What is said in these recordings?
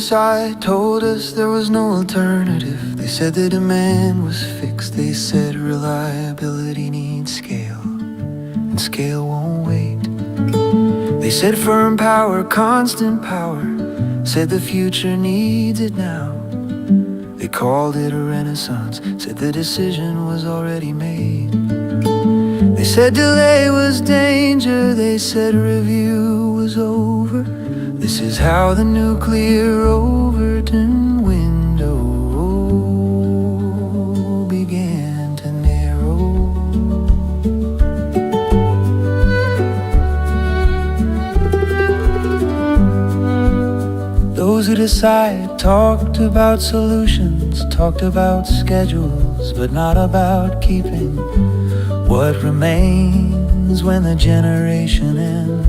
the side told us there was no alternative. They said the demand was fixed. They said reliability needs scale, and scale won't wait. They said firm power, constant power. Said the future needs it now. They called it a renaissance. Said the decision was already made. They said delay was danger. They said review was over. This is how the nuclear Overton window began to narrow. Those who decide talked about solutions, talked about schedules, but not about keeping what remains when the generation ends.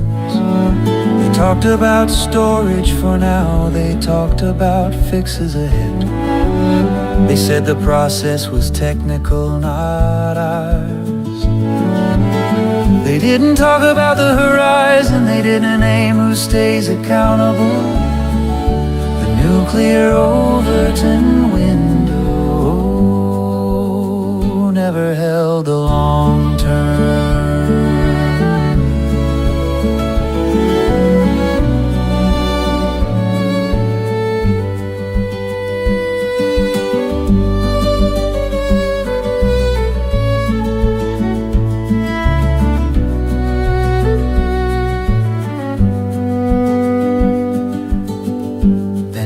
They talked about storage for now, they talked about fixes ahead. They said the process was technical, not ours. They didn't talk about the horizon, they didn't name who stays accountable. The nuclear Overton window never held the long term.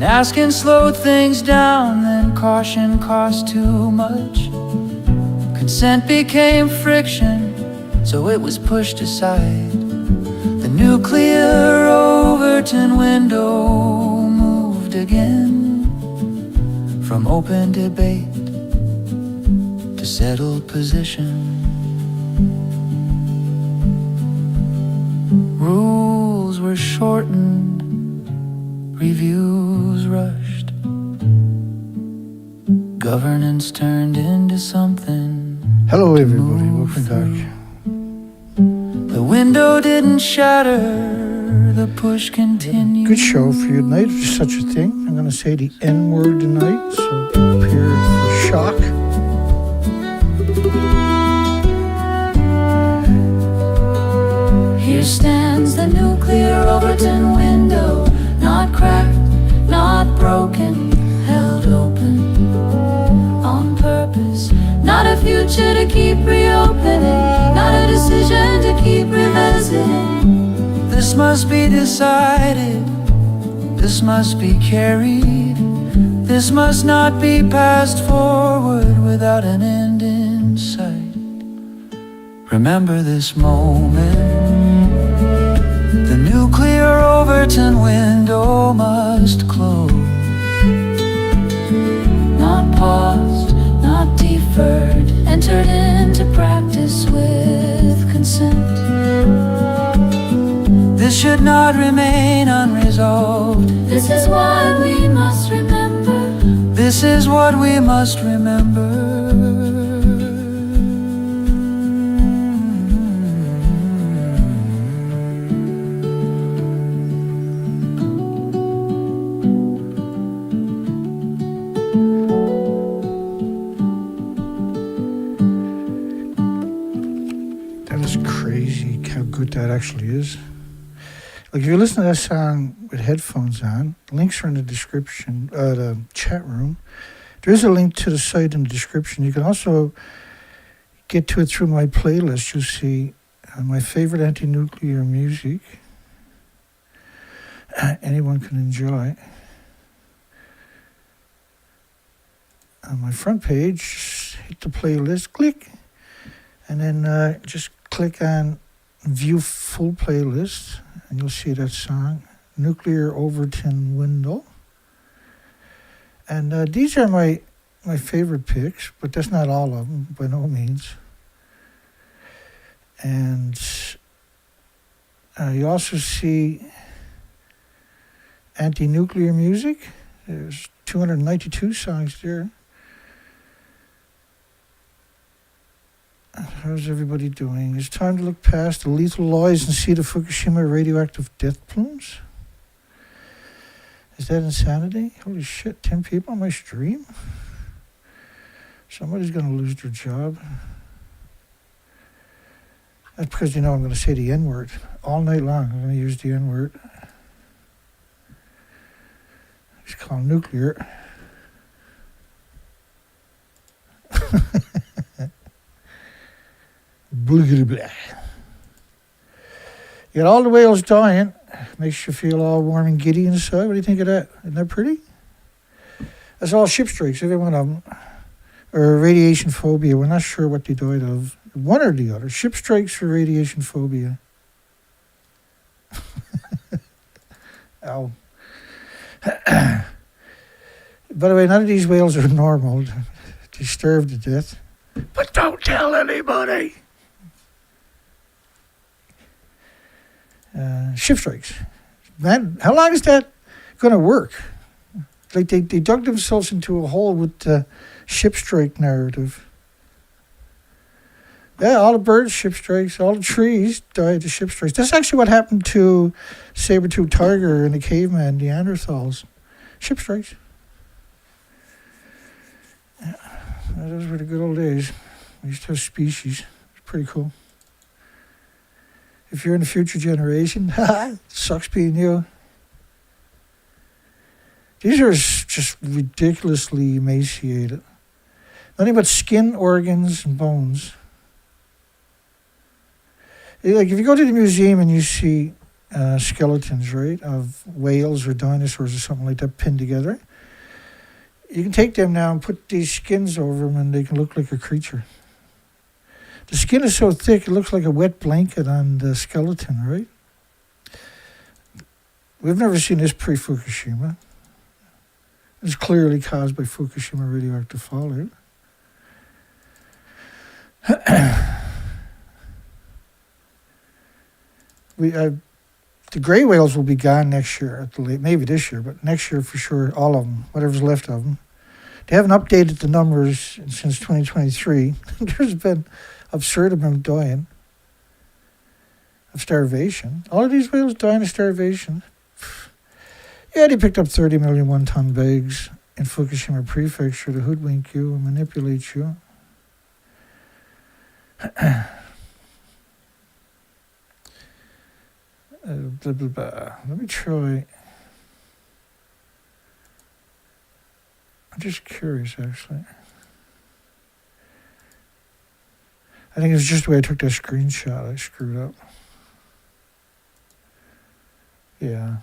Asking slowed things down, then caution cost too much. Consent became friction, so it was pushed aside. The nuclear Overton window moved again, from open debate to settled position. Rules were shortened, reviews rushed, governance turned into something. Hello everybody, welcome back. The window didn't shatter, the push continued. Good show for you tonight, if there's such a thing. I'm going to say the N word tonight, so prepare for shock. Here stands the nuclear Overton window, not cracked, not broken, held open on purpose. Not a future to keep reopening, not a decision to keep revisiting. This must be decided, this must be carried, this must not be passed forward without an end in sight. Remember this moment. The nuclear Overton window must close. Not paused, not deferred, entered into practice with consent. This should not remain unresolved. This is what we must remember. This is what we must remember. That actually is. Like if you listen to that song with headphones on, links are in the description, the chat room. There is a link to the site in the description. You can also get to it through my playlist. You'll see my favorite anti-nuclear music. Anyone can enjoy. On my front page, hit the playlist, click, and then just click on view full playlist, and you'll see that song, Nuclear Overton Window. And these are my favorite picks, but that's not all of them, by no means. And you also see anti-nuclear music. There's 292 songs there. How's everybody doing? It's time to look past the lethal lies and see the Fukushima radioactive death plumes. Is that insanity? Holy shit, 10 people on my stream? Somebody's going to lose their job. That's because, I'm going to say the N-word. All night long, I'm going to use the N-word. It's called nuclear. Blah, blah, blah. You got all the whales dying. Makes you feel all warm and giddy inside. What do you think of that? Isn't that pretty? That's all ship strikes, every one of them. Or radiation phobia. We're not sure what they died of. One or the other. Ship strikes or radiation phobia. Ow. By the way, none of these whales are normal. They starve to death. But don't tell anybody. Ship strikes. Man, how long is that going to work? Like they dug themselves into a hole with the ship strike narrative. Yeah, all the birds, ship strikes. All the trees died to ship strikes. That's actually what happened to saber-toothed tiger and the caveman Neanderthals. Ship strikes. Yeah, those were the good old days. We used to have species. It's pretty cool. If you're in the future generation, sucks being you. These are just ridiculously emaciated. Nothing but skin, organs, and bones. Like if you go to the museum and you see skeletons, right, of whales or dinosaurs or something like that pinned together, you can take them now and put these skins over them and they can look like a creature. The skin is so thick, it looks like a wet blanket on the skeleton, right? We've never seen this pre-Fukushima. It's clearly caused by Fukushima radioactive fallout. The gray whales will be gone next year, at the late, maybe this year, but next year for sure, all of them, whatever's left of them. They haven't updated the numbers since 2023. There's been absurd amount dying of starvation. All of these whales dying of starvation. Yeah, they picked up 30 million one-ton bags in Fukushima Prefecture to hoodwink you and manipulate you. Blah, blah, blah. Let me try. I'm just curious, actually. I think it's just the way I took that screenshot. I screwed up. Yeah.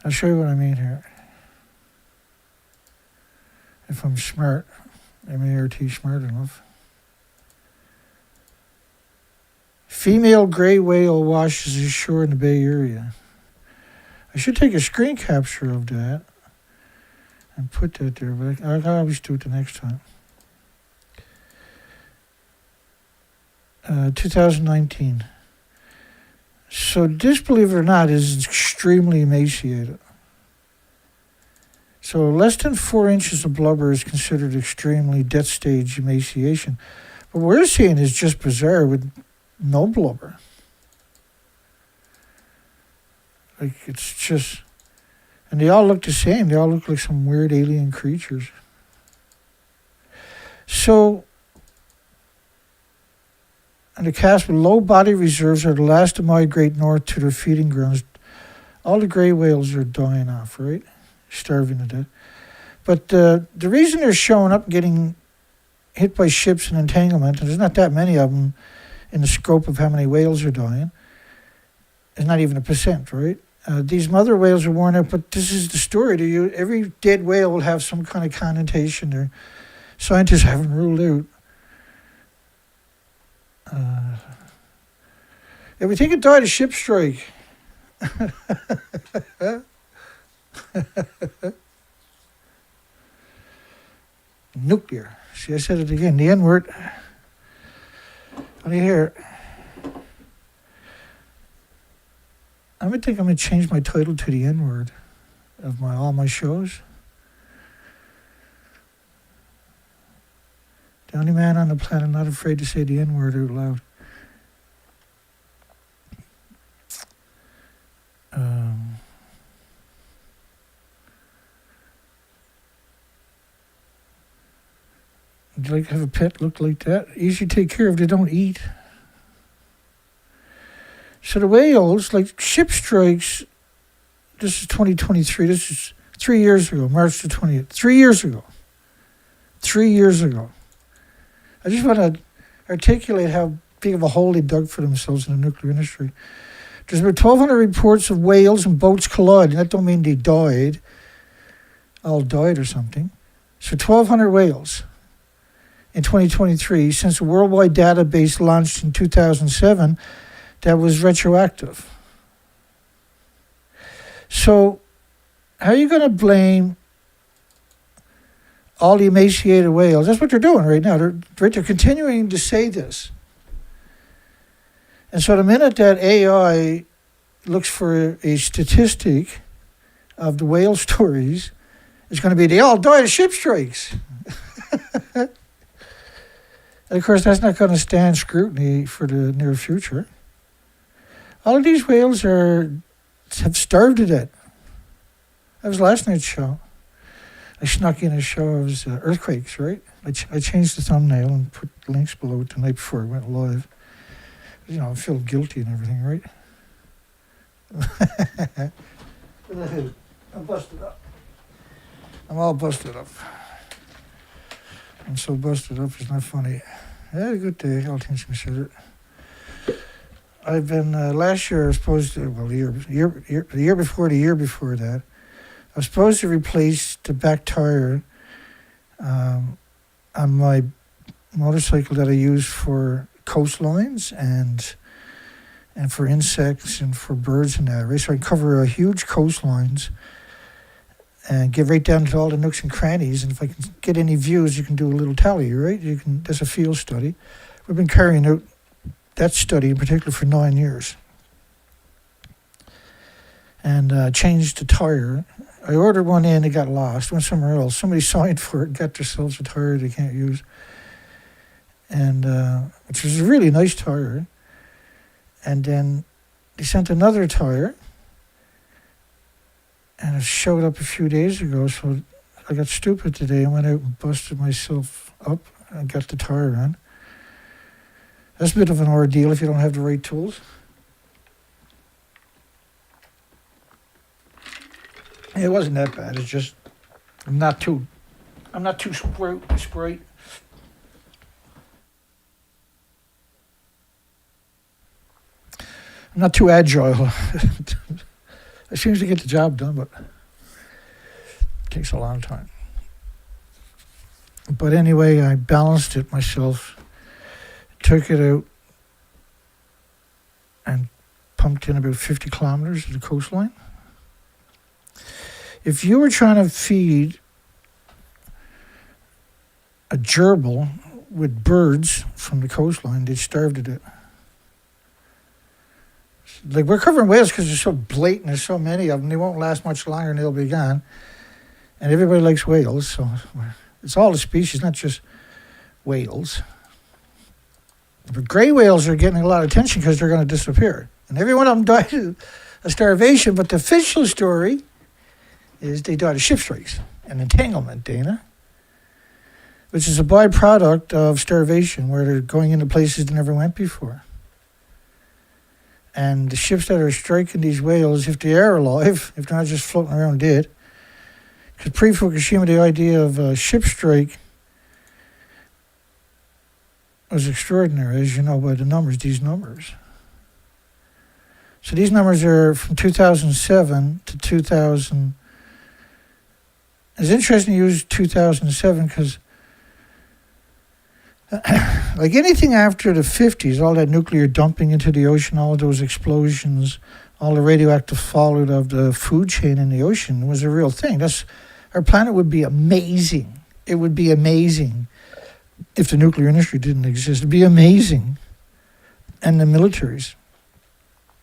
I'll show you what I mean here. If I'm smart, M-A-R-T, smart enough. Female gray whale washes ashore in the Bay Area. I should take a screen capture of that and put that there, but I'll always do it the next time. 2019. So this, believe it or not, is extremely emaciated. So less than 4 inches of blubber is considered extremely death stage emaciation. But what we're seeing is just bizarre with no blubber. Like, it's just... And they all look the same. They all look like some weird alien creatures. So... And the cast with low body reserves are the last to migrate north to their feeding grounds. All the gray whales are dying off, right? Starving to death. But the reason they're showing up getting hit by ships and entanglement, and there's not that many of them in the scope of how many whales are dying, is not even 1%, right? These mother whales are worn out, but this is the story. Every dead whale will have some kind of connotation there. Scientists haven't ruled out. If we think it died of ship strike. Nuclear. See, I said it again. The N-word. What do you hear? I think I'm going to change my title to the N-word of all my shows. The only man on the planet not afraid to say the N-word out loud. Would you like to have a pet look like that? Easy to take care of. They don't eat. So the whales, like ship strikes, this is 2023. This is 3 years ago, March the 20th. 3 years ago. 3 years ago. I just want to articulate how big of a hole they dug for themselves in the nuclear industry. There's about 1,200 reports of whales and boats colliding. That don't mean they died, all died or something. So 1,200 whales in 2023 since the worldwide database launched in 2007 that was retroactive. So how are you going to blame all the emaciated whales? That's what they're doing right now. They're continuing to say this. And so the minute that AI looks for a statistic of the whale stories, it's going to be they all died of ship strikes. And of course, that's not going to stand scrutiny for the near future. All of these whales have starved to death. That was last night's show. I snuck in a show of earthquakes, right? I changed the thumbnail and put links below it the night before it went live. You know, I feel guilty and everything, right? I'm busted up. I'm all busted up. I'm so busted up, it's not funny. I had a good day, all things considered. I've been, last year I was supposed to, well, the year before that, I was supposed to replace the back tire on my motorcycle that I use for coastlines and for insects and for birds and that, right? So I can cover huge coastlines and get right down to all the nooks and crannies. And if I can get any views, you can do a little tally, right? That's a field study. We've been carrying out that study in particular for 9 years. And changed the tire. I ordered one in, it got lost, went somewhere else. Somebody signed for it, got themselves a tire they can't use. And which was a really nice tire. And then they sent another tire, and it showed up a few days ago, so I got stupid today and went out and busted myself up and got the tire on. That's a bit of an ordeal if you don't have the right tools. It wasn't that bad, it's just I'm not too sprite. I'm not too agile. I seem to get the job done, but it takes a long time. But anyway, I balanced it myself, took it out, and pumped in about 50 kilometers of the coastline. If you were trying to feed a gerbil with birds from the coastline, they'd starve to death. Like, we're covering whales because they're so blatant, there's so many of them, they won't last much longer and they'll be gone. And everybody likes whales, so it's all the species, not just whales. But gray whales are getting a lot of attention because they're going to disappear. And every one of them died of starvation, but the official story is they died of ship strikes and entanglement, Dana, which is a byproduct of starvation, where they're going into places they never went before. And the ships that are striking these whales, if they are alive, if they're not just floating around dead, because pre-Fukushima, the idea of a ship strike was extraordinary, as you know by the numbers, these numbers. So these numbers are from 2007 to 2000. It's interesting to use 2007 because like anything after the 50s, all that nuclear dumping into the ocean, all those explosions, all the radioactive fallout of the food chain in the ocean was a real thing. Our planet would be amazing. It would be amazing if the nuclear industry didn't exist. It'd be amazing. And the militaries.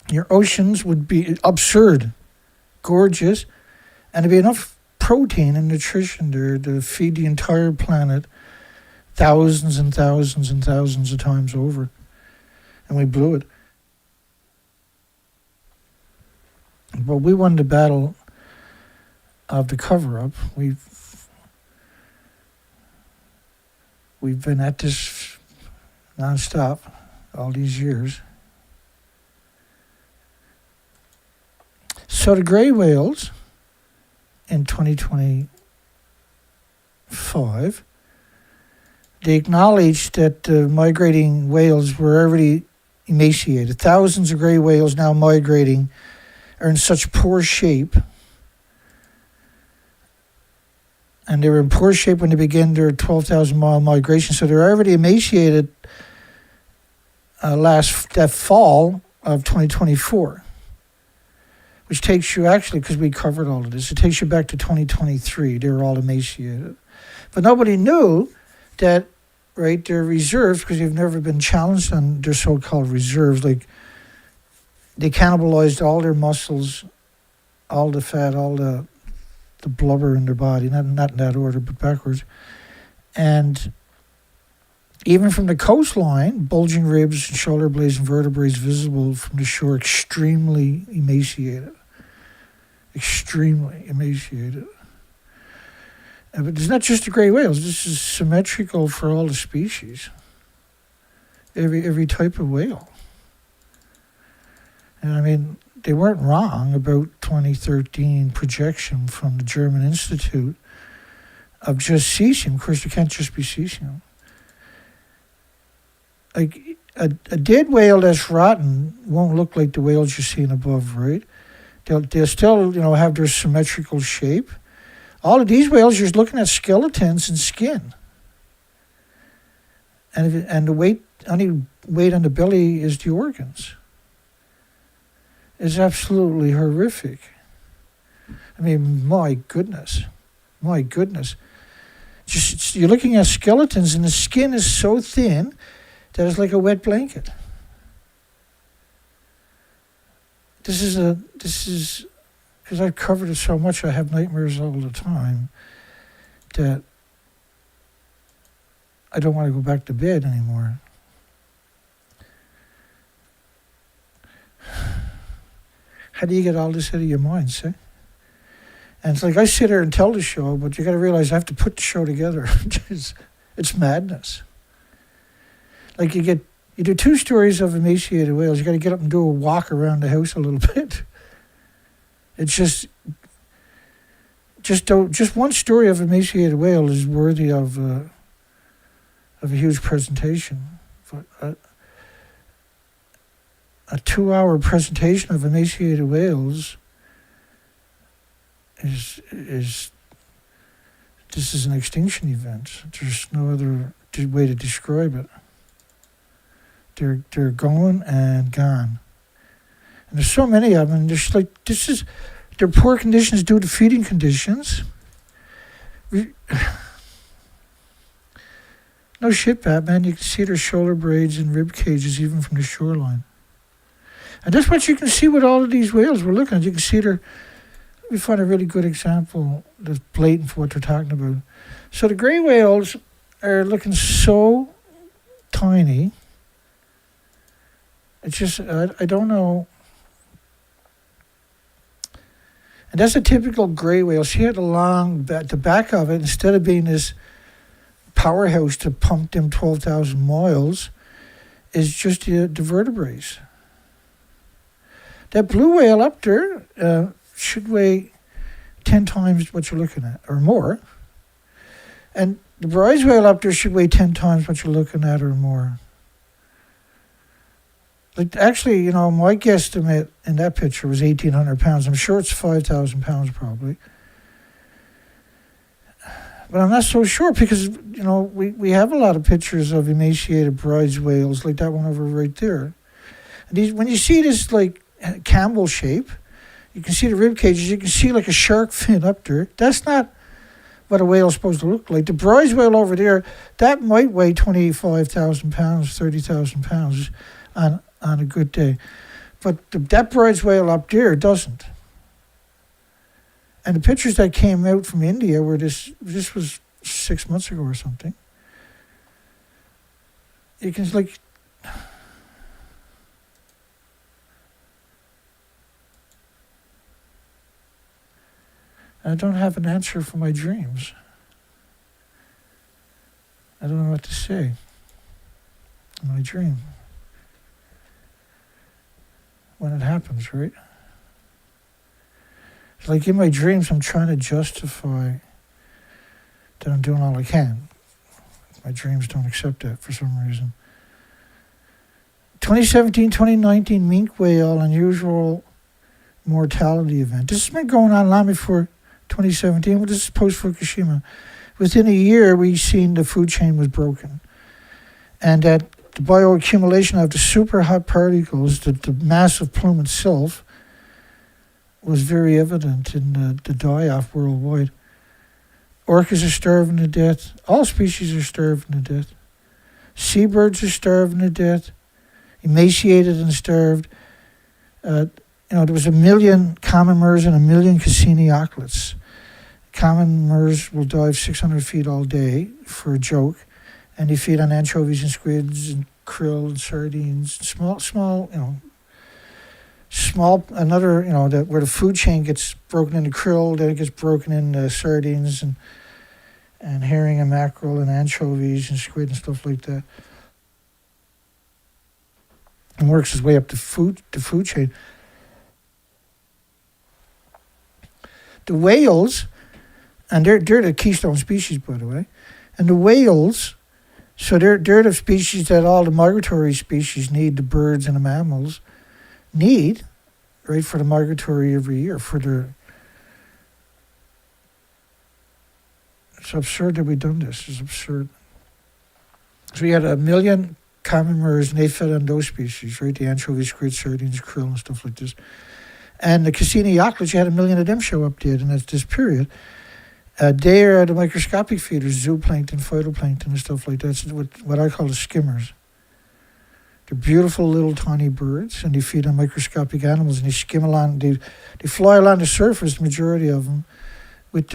Your oceans would be absurd, gorgeous, and there'd be enough protein and nutrition there to feed the entire planet thousands and thousands and thousands of times over. And we blew it. But we won the battle of the cover-up. we've been at this nonstop all these years. So the gray whales in 2025, they acknowledged that the migrating whales were already emaciated. Thousands of gray whales now migrating are in such poor shape. And they were in poor shape when they began their 12,000-mile migration. So they're already emaciated that fall of 2024. Which takes you, actually, because we covered all of this, it takes you back to 2023. They were all emaciated. But nobody knew that, right, their reserves, because they've never been challenged on their so-called reserves, like they cannibalized all their muscles, all the fat, all the blubber in their body, not in that order, but backwards. And even from the coastline, bulging ribs, shoulder blades, and vertebrae visible from the shore, extremely emaciated. Extremely emaciated. But it's not just the gray whales. This is symmetrical for all the species. Every type of whale. And I mean, they weren't wrong about 2013 projection from the German Institute of just cesium. Of course, it can't just be cesium. Like a dead whale that's rotten won't look like the whales you're seeing above, right? They'll still, have their symmetrical shape. All of these whales, you're looking at skeletons and skin. And the only weight on the belly is the organs. It's absolutely horrific. I mean, my goodness. Just you're looking at skeletons and the skin is so thin that it's like a wet blanket. This is because I've covered it so much, I have nightmares all the time that I don't want to go back to bed anymore. How do you get all this out of your mind, see? And it's like I sit here and tell the show, but you got to realize I have to put the show together. It's madness. Like you do 2 stories of emaciated whales. You got to get up and do a walk around the house a little bit. It's just one story of emaciated whale is worthy of a huge presentation. But a 2-hour presentation of emaciated whales is this is an extinction event. There's no other way to describe it. They're going and gone. And there's so many of them. There's their poor conditions due to feeding conditions. No shit, Batman. You can see their shoulder blades and rib cages even from the shoreline. And that's what you can see with all of these whales we're looking at. You can see let me find a really good example that's blatant for what they're talking about. So the gray whales are looking so tiny. It's just, I don't know. And that's a typical gray whale. See at the back of it, instead of being this powerhouse to pump them 12,000 miles, is just the vertebrae. That blue whale up there should weigh 10 times what you're looking at, or more. And the bronze whale up there should weigh 10 times what you're looking at, or more. Like actually, my guesstimate in that picture was 1,800 pounds. I'm sure it's 5,000 pounds probably. But I'm not so sure because, we have a lot of pictures of emaciated bronze whales like that one over right there. And when you see this like Campbell shape, you can see the rib cages, you can see like a shark fin up there. That's not what a whale is supposed to look like. The bronze whale over there, that might weigh 25,000 pounds, 30,000 pounds on a good day. But that bronze whale up there doesn't. And the pictures that came out from India where this was 6 months ago or something. You can I don't have an answer for my dreams. I don't know what to say. In my dream. When it happens, right? It's like in my dreams, I'm trying to justify that I'm doing all I can. My dreams don't accept that for some reason. 2017-2019 mink whale unusual mortality event. This has been going on long before 2017. Well, this is post-Fukushima. Within a year, we seen the food chain was broken. And that the bioaccumulation of the super hot particles, the massive plume itself, was very evident in the die-off worldwide. Orcas are starving to death. All species are starving to death. Seabirds are starving to death. Emaciated and starved. There was 1 million common murres and 1 million cassiniochlates. Common murres will dive 600 feet all day for a joke, and they feed on anchovies and squids and krill and sardines. Small, another, where the food chain gets broken into krill, then it gets broken into sardines and herring and mackerel and anchovies and squid and stuff like that. And works its way up the food chain. The whales, and they're the keystone species, by the way, and the whales, so they're the species that all the migratory species need, the birds and the mammals need, right, for the migratory every year, it's absurd that we've done this. It's absurd. So we had 1 million common murres, and they fed on those species, right? The anchovies, squid, sardines, krill, and stuff like this. And the cassiniochlates, you had 1 million of them show up there in this period. They are the microscopic feeders, zooplankton, phytoplankton, and stuff like that. It's what I call the skimmers. They're beautiful little tiny birds, and they feed on microscopic animals, and they skim along. They fly along the surface, the majority of them, with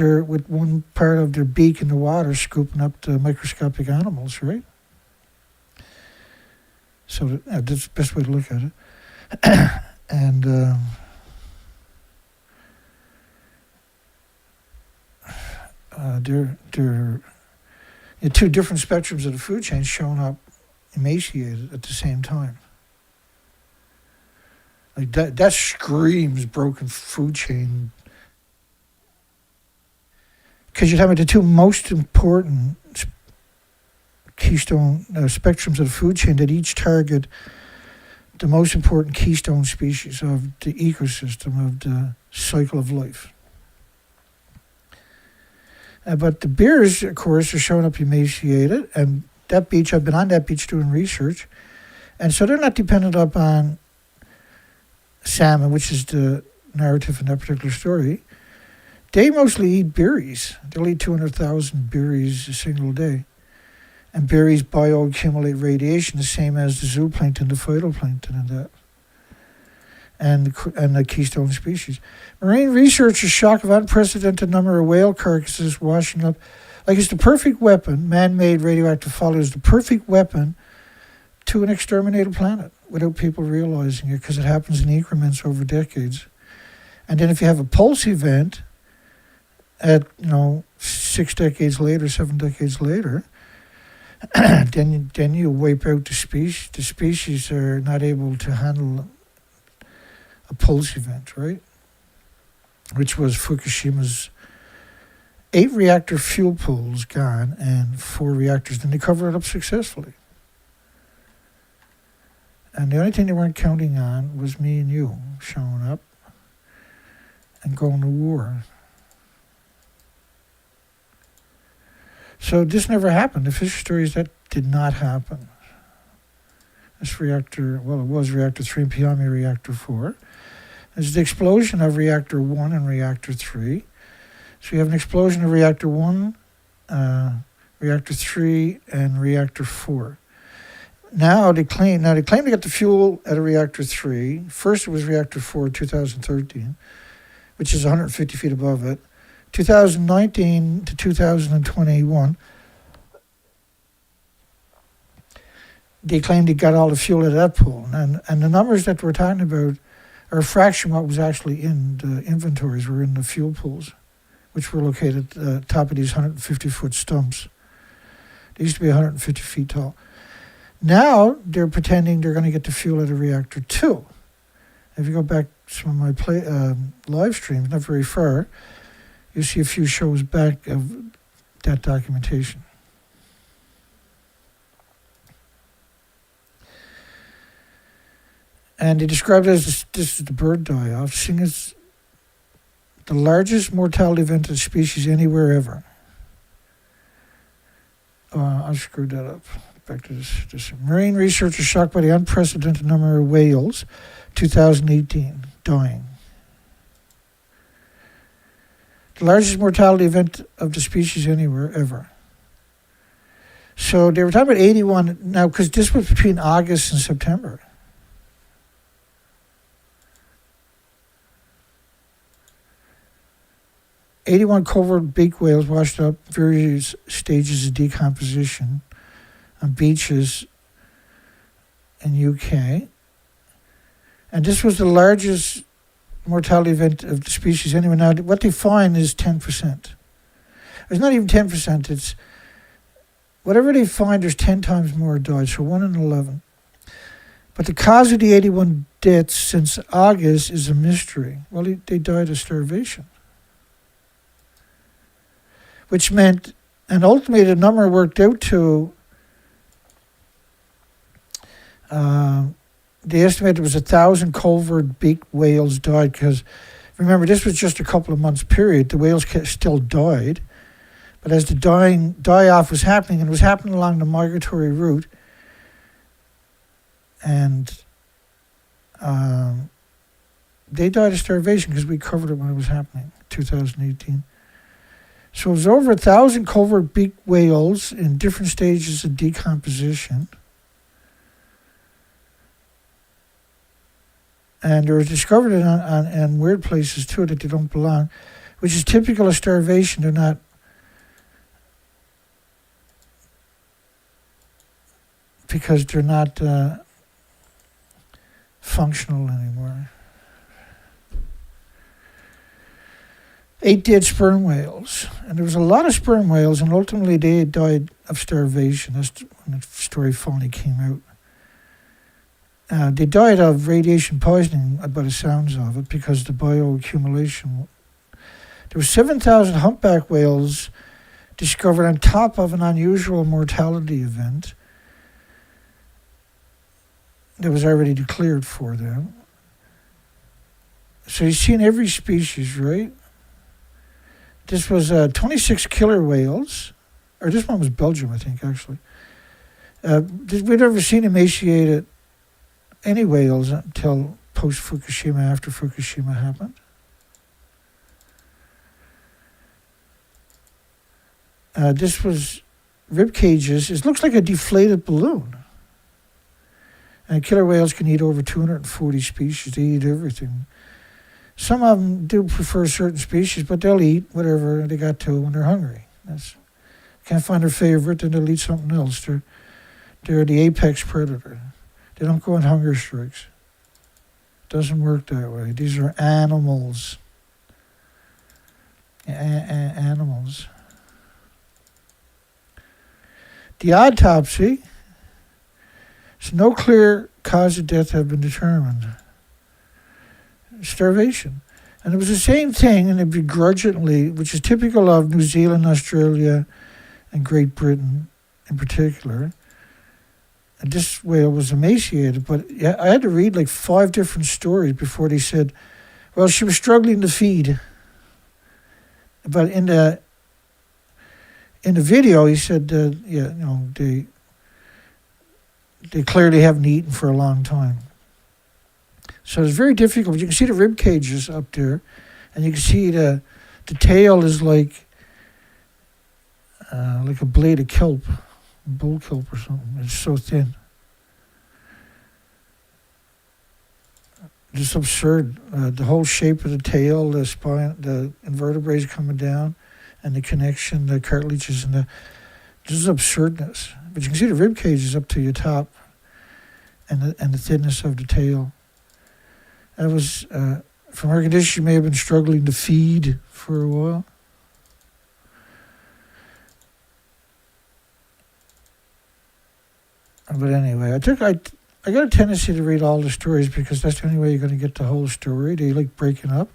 one part of their beak in the water, scooping up the microscopic animals, right? So that's the best way to look at it. And they're two different spectrums of the food chain showing up emaciated at the same time. Like that screams broken food chain. Because you're talking about the two most important keystone spectrums of the food chain that each target the most important keystone species of the ecosystem, of the cycle of life. But the bears, of course, are showing up emaciated, and that beach, I've been on that beach doing research, and so they're not dependent upon salmon, which is the narrative in that particular story. They mostly eat berries. They'll eat 200,000 berries a single day. And berries bioaccumulate radiation, the same as the zooplankton, the phytoplankton, and that. And the keystone species. Marine researchers shock of unprecedented number of whale carcasses washing up. Like it's the perfect weapon, man-made radioactive fallout is the perfect weapon to an exterminated planet without people realizing it, because it happens in increments over decades. And then if you have a pulse event at 6 decades later, 7 decades later, then you wipe out the species. The species are not able to handle a pulse event, right? Which was Fukushima's 8 reactor fuel pools gone and 4 reactors. Then they covered it up successfully. And the only thing they weren't counting on was me and you showing up and going to war. So this never happened. The official story is that did not happen. This reactor, well, it was reactor 3 and Pyongyang reactor 4. There's the explosion of reactor 1 and reactor 3. So you have an explosion of reactor 1, reactor 3, and reactor 4. Now they claim they got the fuel at a reactor 3. First it was reactor 4 in 2013, which is 150 feet above it. 2019 to 2021, they claimed they got all the fuel at that pool. And the numbers that we're talking about are a fraction of what was actually in the inventories, were in the fuel pools, which were located at the top of these 150-foot stumps. They used to be 150 feet tall. Now they're pretending they're going to get the fuel out of reactor 2. If you go back to some of my live streams, not very far, you see a few shows back of that documentation. And they described it as this is the bird die-off, seeing as the largest mortality event of the species anywhere ever. I screwed that up. Back to this. Marine researchers shocked by the unprecedented number of whales, 2018, dying. The largest mortality event of the species anywhere ever. So they were talking about 81 now, because this was between August and September. "81 covert beak whales washed up various stages of decomposition on beaches in UK. And this was the largest mortality event of the species anyway. Now, what they find is 10%. It's not even 10%. It's whatever they find, there's 10 times more died, so 1 in 11. But the cause of the 81 deaths since August is a mystery. Well, they died of starvation. Which meant, and ultimately the number worked out to, they estimated it was 1,000 covert beaked whales died, because remember, this was just a couple of months period. The whales still died, but as the die-off was happening, and it was happening along the migratory route, and they died of starvation because we covered it when it was happening, 2018. So it was over 1,000 covert beaked whales in different stages of decomposition. And they were discovered in weird places too that they don't belong, which is typical of starvation. They're not because they're not functional anymore. 8 dead sperm whales. And there was a lot of sperm whales, and ultimately they died of starvation. That's when the story finally came out. They died of radiation poisoning, by the sounds of it, because the bioaccumulation. There were 7,000 humpback whales discovered on top of an unusual mortality event that was already declared for them. So you've seen every species, right? This was 26 killer whales, or this one was Belgium, I think, actually. We'd never seen emaciated any whales until post-Fukushima, after Fukushima happened. This was rib cages. It looks like a deflated balloon. And killer whales can eat over 240 species. They eat everything. Some of them do prefer certain species, but they'll eat whatever they got to when they're hungry. Can't find their favorite, then they'll eat something else. They're the apex predator. They don't go on hunger strikes. Doesn't work that way. These are animals. Animals. The autopsy. So no clear cause of death have been determined. Starvation. And it was the same thing, and it begrudgingly, which is typical of New Zealand, Australia, and Great Britain in particular. And this whale was emaciated, but I had to read like 5 different stories before they said, well, she was struggling to feed. But in the video, he said, they clearly haven't eaten for a long time. So it's very difficult. You can see the rib cages up there, and you can see the tail is like a blade of kelp, bull kelp or something. It's so thin. Just absurd. The whole shape of the tail, the spine, the invertebrates coming down, and the connection, the cartilages, and this is absurdness. But you can see the rib cages up to your top, and the thinness of the tail. That was, from her condition, she may have been struggling to feed for a while. But anyway, I got a tendency to read all the stories because that's the only way you're going to get the whole story. They like breaking up.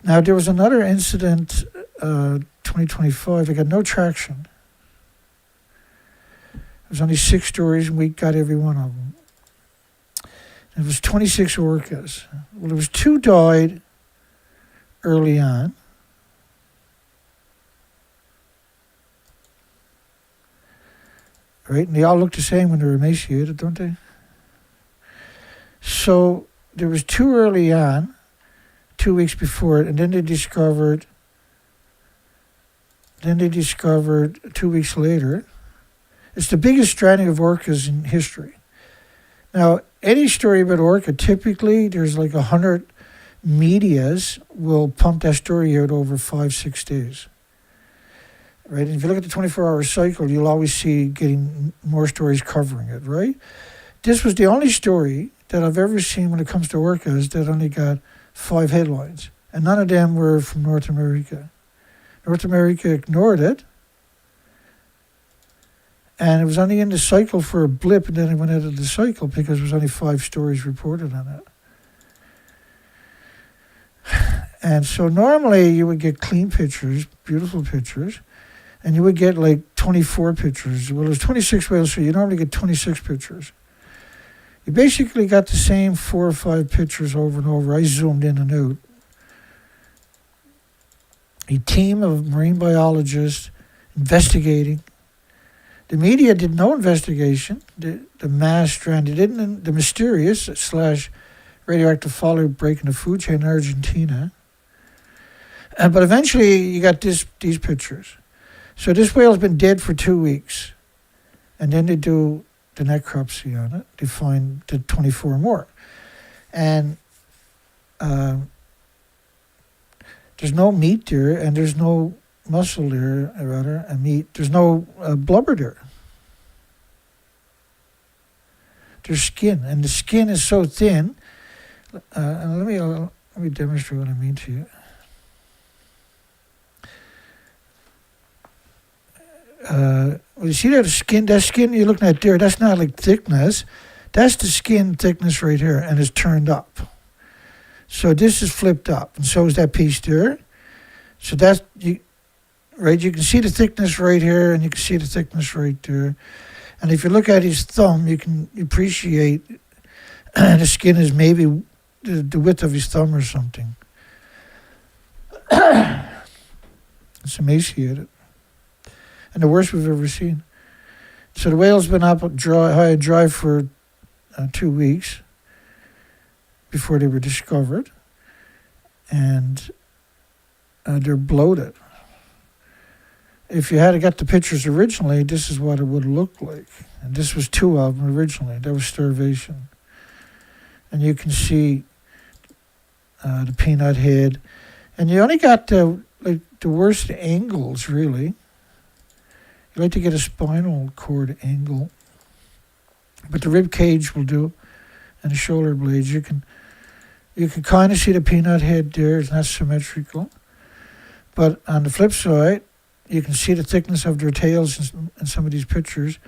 Now, there was another incident, 2025. I got no traction. There was only 6 stories, and we got every one of them. It was 26 orcas. Well, there was 2 died early on. Right? And they all look the same when they're emaciated, don't they? So there was 2 early on, 2 weeks before it, and then they discovered 2 weeks later. It's the biggest stranding of orcas in history. Now, any story about orca, typically there's like 100 medias will pump that story out over 5-6 days. Right? And if you look at the 24-hour cycle, you'll always see getting more stories covering it, right? This was the only story that I've ever seen when it comes to orcas that only got 5 headlines. And none of them were from North America. North America ignored it. And it was only in the cycle for a blip, and then it went out of the cycle because there was only 5 stories reported on it. And so normally you would get clean pictures, beautiful pictures, and you would get like 24 pictures. Well, there's 26 whales, so you normally get 26 pictures. You basically got the same 4 or 5 pictures over and over. I zoomed in and out. A team of marine biologists investigating. The media did no investigation. The mass strand, the mysterious / radioactive fallout breaking the food chain in Argentina. But eventually you got these pictures. So this whale's been dead for 2 weeks. And then they do the necropsy on it. They find the 24 more. And there's no meat there, and there's no muscle there, rather, and meat. There's no blubber there. There's skin, and the skin is so thin. And let me demonstrate what I mean to you. Well, you see that skin you're looking at there, that's not like thickness. That's the skin thickness right here, and it's turned up. So this is flipped up, and so is that piece there. So that's, right, you can see the thickness right here, and you can see the thickness right there. And if you look at his thumb, you can appreciate the skin is maybe the width of his thumb or something. It's emaciated. And the worst we've ever seen. So the whale's been up high and dry for 2 weeks before they were discovered. And they're bloated. If you had got the pictures originally, this is what it would look like. And this was 2 of them originally. That was Starvation. And you can see the peanut head. And you only got the worst angles, really. You like to get a spinal cord angle. But the rib cage will do. And the shoulder blades. You can kind of see the peanut head there. It's not symmetrical. But on the flip side, you can see the thickness of their tails in some of these pictures.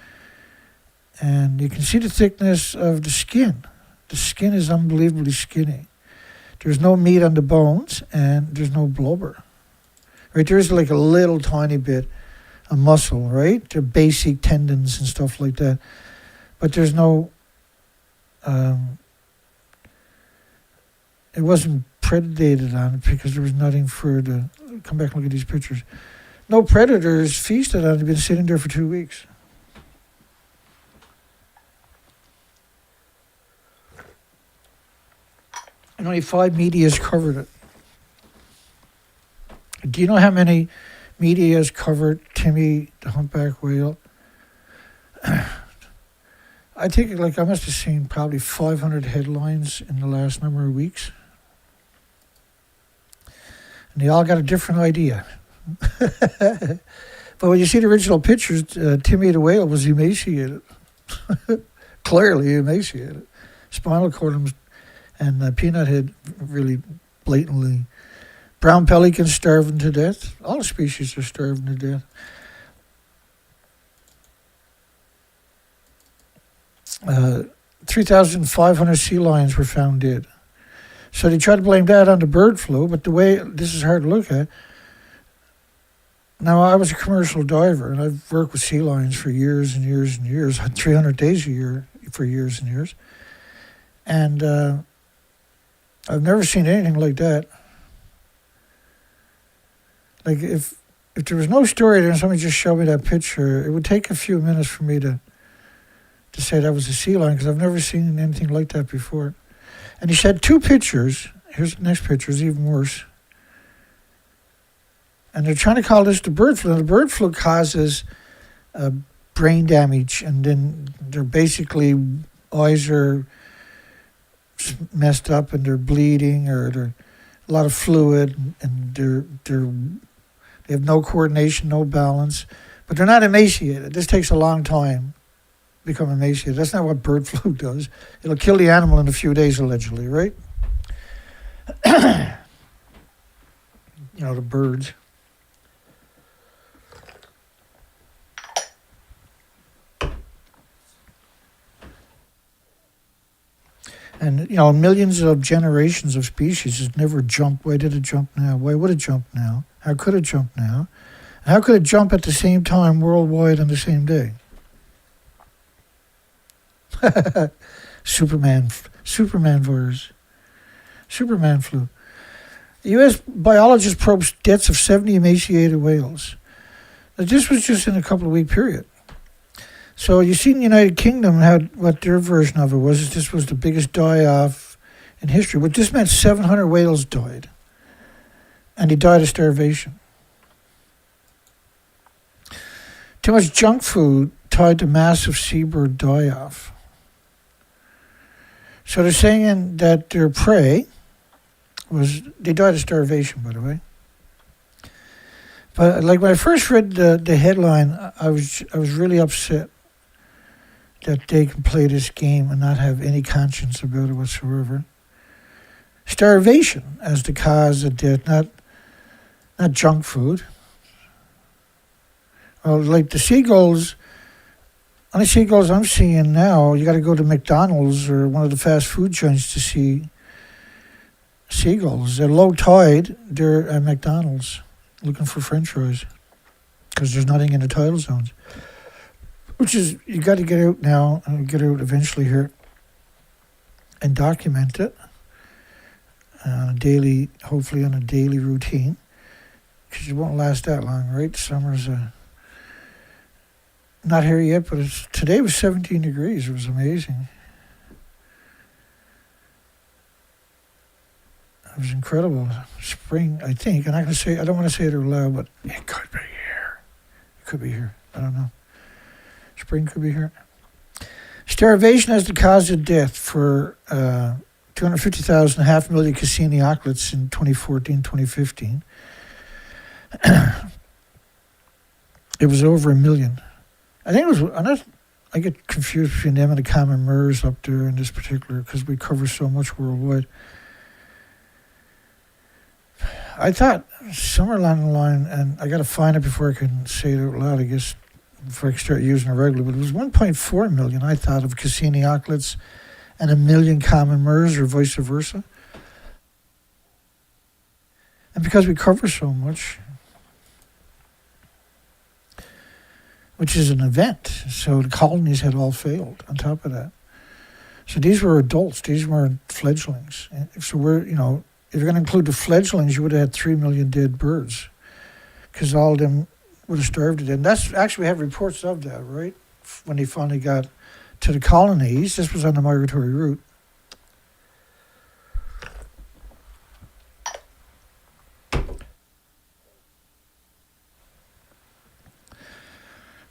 And you can see the thickness of the skin. The skin is unbelievably skinny. There's no meat on the bones, and there's no blubber. Right, there's like a little tiny bit of muscle, right? The basic tendons and stuff like that. But there's no... it wasn't predated on it because there was nothing for the... Come back and look at these pictures. No predators feasted on it. They've been sitting there for 2 weeks. And only 5 medias covered it. Do you know how many medias covered Timmy the humpback whale? I think I must have seen probably 500 headlines in the last number of weeks. And they all got a different idea. But when you see the original pictures, Timmy the whale was emaciated. Clearly emaciated. Spinal cord and peanut head really blatantly. Brown pelicans starving to death. All the species are starving to death. 3,500 sea lions were found dead. So they tried to blame that on the bird flu, but the way, this is hard to look at. Now, I was a commercial diver, and I've worked with sea lions for years and years and years. I had 300 days a year for years and years. And I've never seen anything like that. Like, if there was no story there and somebody just showed me that picture, it would take a few minutes for me to say that was a sea lion, because I've never seen anything like that before. And he said 2 pictures. Here's the next picture, it's even worse. And they're trying to call this the bird flu. And the bird flu causes brain damage, and then they're basically, eyes are messed up and they're bleeding, or they're a lot of fluid, and they have no coordination, no balance, but they're not emaciated. This takes a long time to become emaciated. That's not what bird flu does. It'll kill the animal in a few days, allegedly, right? The birds. And, millions of generations of species has never jumped. Why did it jump now? Why would it jump now? How could it jump now? And how could it jump at the same time worldwide on the same day? Superman virus. Superman flu. The U.S. biologist probes deaths of 70 emaciated whales. Now, this was just in a couple of week period. So you see in the United Kingdom what their version of it was. This was the biggest die-off in history. But this meant 700 whales died. And they died of starvation. Too much junk food tied to massive seabird die-off. So they're saying that their prey they died of starvation, by the way. But like when I first read the headline, I was really upset that they can play this game and not have any conscience about it whatsoever. Starvation as the cause of death, not junk food. Well, like the seagulls, only seagulls I'm seeing now, you got to go to McDonald's or one of the fast food joints to see seagulls. At low tide, they're at McDonald's looking for french fries because there's nothing in the tidal zones. Which is, you got to get out now, and get out eventually here and document it hopefully on a daily routine, because it won't last that long, right? Summer's not here yet, but today was 17 degrees. It was amazing. It was incredible. Spring, I think. And I don't want to say it out loud, but it could be here. It could be here. I don't know. Spring could be here. Starvation as the cause of death for 250,000, 500,000 Cassinioclids in 2014, 2015. It was over 1 million. I think it was, I get confused between them and the common murres up there in this particular, because we cover so much worldwide. I thought somewhere along the line, and I got to find it before I can say it out loud, I guess, before I can start using it regularly, but it was 1.4 million, I thought, of Cassinioclids and 1 million common murres, or vice versa. And because we cover so much, which is an event, so the colonies had all failed on top of that. So these were adults, these weren't fledglings. So if you're going to include the fledglings, you would have had 3 million dead birds, because all of them would have starved to death. And that's actually, we have reports of that, right? When they finally got to the colonies, this was on the migratory route.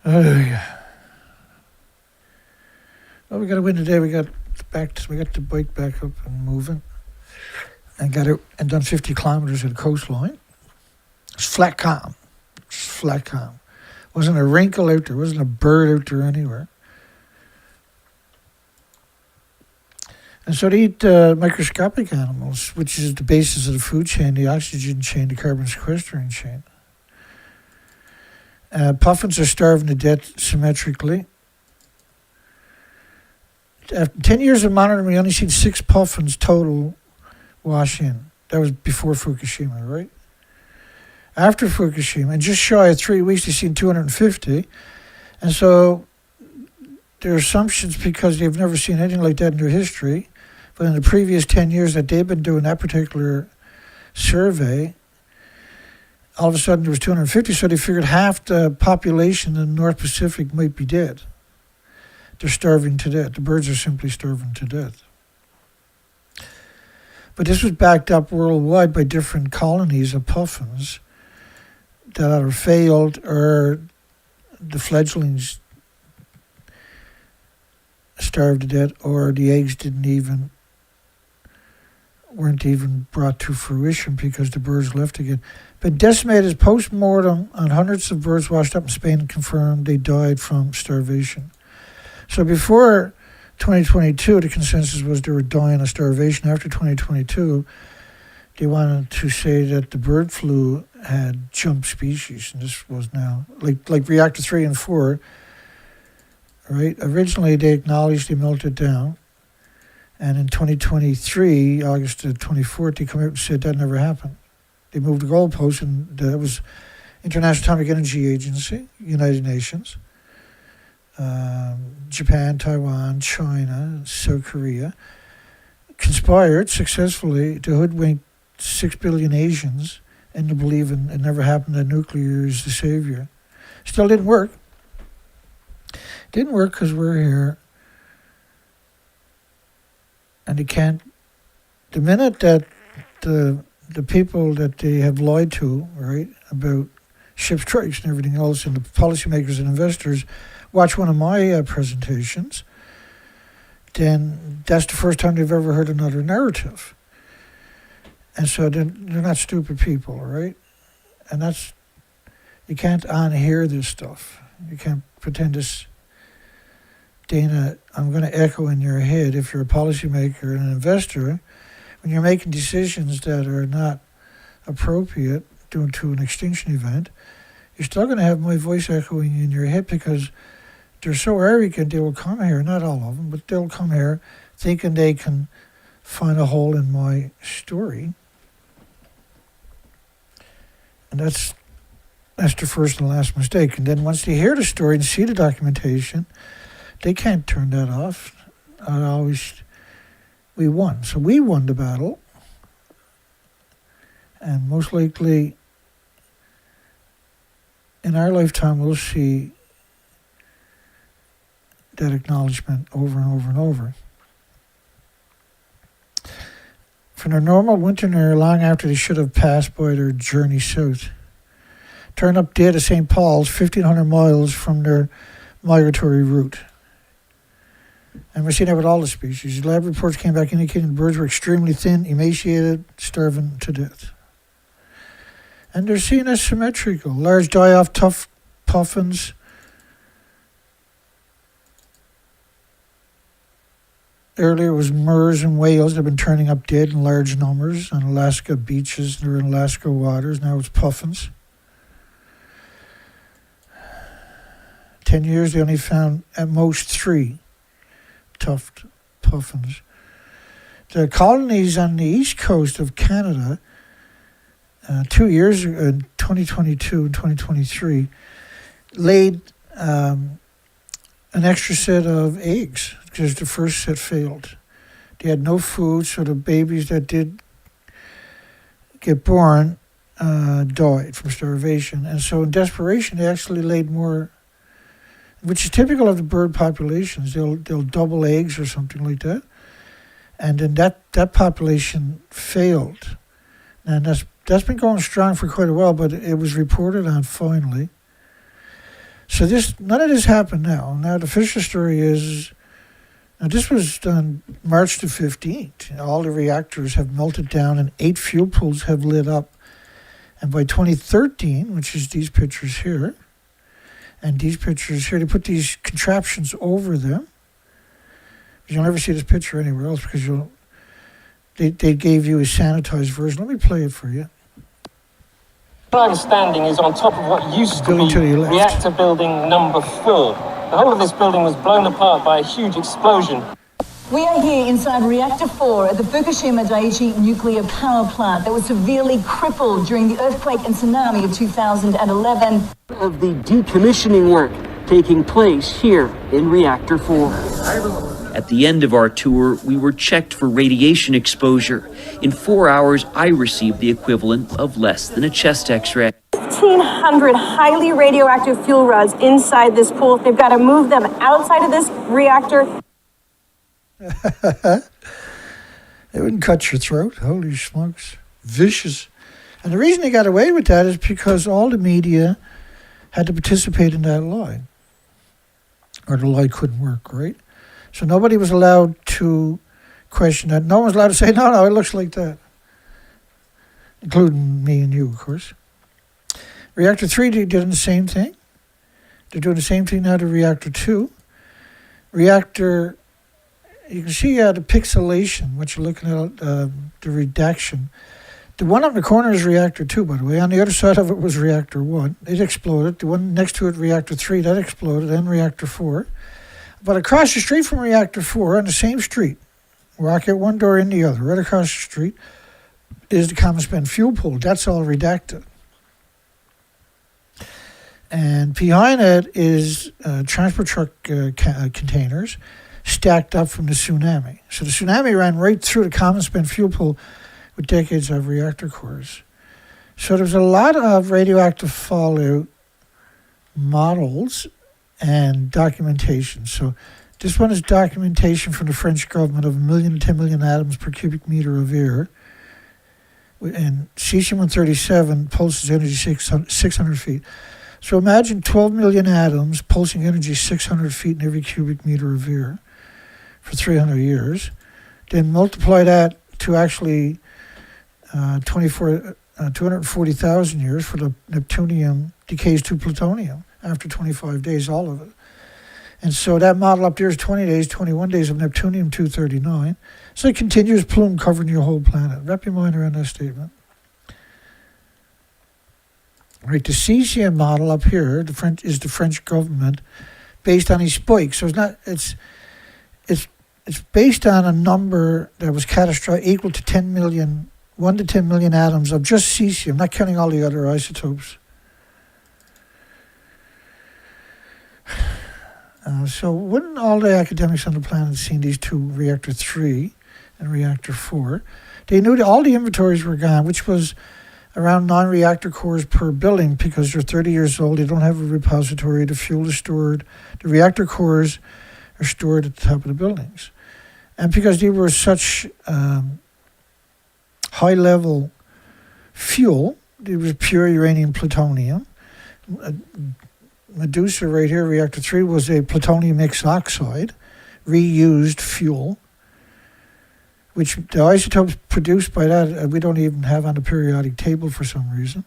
Yeah. Well, we got a win today. We got the bike back up and moving, and got out and done 50 kilometers of the coastline. It's flat calm. Wasn't a wrinkle out there. Wasn't a bird out there anywhere. And so they eat microscopic animals, which is the basis of the food chain, the oxygen chain, the carbon sequestering chain. Puffins are starving to death symmetrically. After 10 years of monitoring, we only seen 6 puffins total wash in. That was before Fukushima, right? After Fukushima, and just shy of 3 weeks, they've seen 250. And so their assumptions, because they've never seen anything like that in their history, but in the previous 10 years that they've been doing that particular survey, all of a sudden there was 250, so they figured half the population in the North Pacific might be dead. They're starving to death. The birds are simply starving to death. But this was backed up worldwide by different colonies of puffins that either failed or the fledglings starved to death, or the eggs weren't even brought to fruition because the birds left again. But decimated post-mortem on hundreds of birds washed up in Spain and confirmed they died from starvation. So before 2022, the consensus was they were dying of starvation. After 2022, they wanted to say that the bird flu had jumped species, and this was now like reactor 3 and 4. Right? Originally, they acknowledged they melted down, and in 2023, August the 24th, they come out and said that never happened. They moved the goalpost, and that was International Atomic Energy Agency, United Nations, Japan, Taiwan, China, South Korea, conspired successfully to hoodwink 6 billion Asians into believing it never happened, that nuclear is the savior. Still didn't work. Didn't work because we're here. And they can't, the minute that the people that they have lied to, right, about ship strikes and everything else, and the policymakers and investors watch one of my presentations, then that's the first time they've ever heard another narrative. And so they're not stupid people, right? And that's, you can't unhear this stuff. You can't pretend this. Dana, I'm going to echo in your head, if you're a policymaker and an investor, when you're making decisions that are not appropriate due to an extinction event, you're still going to have my voice echoing in your head, because they're so arrogant they will come here, not all of them, but they'll come here thinking they can find a hole in my story. And that's the first and last mistake. And then once they hear the story and see the documentation, they can't turn that off. We won. So we won the battle. And most likely, in our lifetime, we'll see that acknowledgement over and over and over. From their normal winter near long after they should have passed by their journey south, turned up dead at St. Paul's, 1,500 miles from their migratory route. And we're seeing that with all the species. Lab reports came back indicating the birds were extremely thin, emaciated, starving to death. And they're seen as symmetrical. Large die-off tough puffins. Earlier it was murres and whales that have been turning up dead in large numbers on Alaska beaches or in Alaska waters. Now it's puffins. 10 years, they only found at most 3 tuft puffins. The colonies on the east coast of Canada, 2 years ago, in 2022 and 2023, laid an extra set of eggs because the first set failed. They had no food, so the babies that did get born died from starvation. And so in desperation, they actually laid more, which is typical of the bird populations. They'll double eggs or something like that. And then that population failed. And that's been going strong for quite a while, but it was reported on finally. So none of this happened now. Now the official story is, now this was done March the 15th. All the reactors have melted down and 8 fuel pools have lit up. And by 2013, which is these pictures here, and these pictures here, they put these contraptions over them. You'll never see this picture anywhere else because they gave you a sanitized version. Let me play it for you. Where I'm standing is on top of what used to be reactor building number 4. The whole of this building was blown apart by a huge explosion. We are here inside Reactor 4 at the Fukushima Daiichi nuclear power plant that was severely crippled during the earthquake and tsunami of 2011. Of the decommissioning work taking place here in Reactor 4. At the end of our tour, we were checked for radiation exposure. In 4 hours, I received the equivalent of less than a chest x-ray. 1,500 highly radioactive fuel rods inside this pool. They've got to move them outside of this reactor. They wouldn't cut your throat. Holy smokes. Vicious. And the reason they got away with that is because all the media had to participate in that lie. Or the lie couldn't work, right? So nobody was allowed to question that. No one was allowed to say, no, it looks like that. Including me and you, of course. Reactor 3 did the same thing. They're doing the same thing now to Reactor 2. Reactor, you can see the pixelation, what you're looking at, the redaction. The one up in the corner is Reactor 2, by the way. On the other side of it was Reactor 1. It exploded. The one next to it, Reactor 3, that exploded. Then Reactor 4. But across the street from Reactor 4, on the same street, rocket one door in the other, right across the street, is the common spent fuel pool. That's all redacted. And behind it is transport truck containers stacked up from the tsunami. So the tsunami ran right through the common spent fuel pool with decades of reactor cores. So there's a lot of radioactive fallout models and documentation. So this one is documentation from the French government of 1 million to 10 million atoms per cubic meter of air. And cesium-137 pulses energy 600 feet. So imagine 12 million atoms pulsing energy 600 feet in every cubic meter of air for 300 years. Then multiply that to actually 240,000 years for the neptunium decays to plutonium after 25 days, all of it. And so that model up there is 20 days, 21 days of neptunium-239. So a continuous plume covering your whole planet. Wrap your mind around that statement. Right, the cesium model up here, the French government, based on these spikes. So it's based on a number that was catastrophic, equal to 1 to 10 million atoms of just cesium, not counting all the other isotopes. So wouldn't all the academics on the planet seen these two, Reactor 3 and Reactor 4? They knew that all the inventories were gone, which was around 9 reactor cores per building because they're 30 years old. They don't have a repository. The fuel is stored. The reactor cores are stored at the top of the buildings. And because they were such high-level fuel, it was pure uranium plutonium. Medusa right here, Reactor 3, was a plutonium X oxide, reused fuel, which the isotopes produced by that, we don't even have on the periodic table for some reason.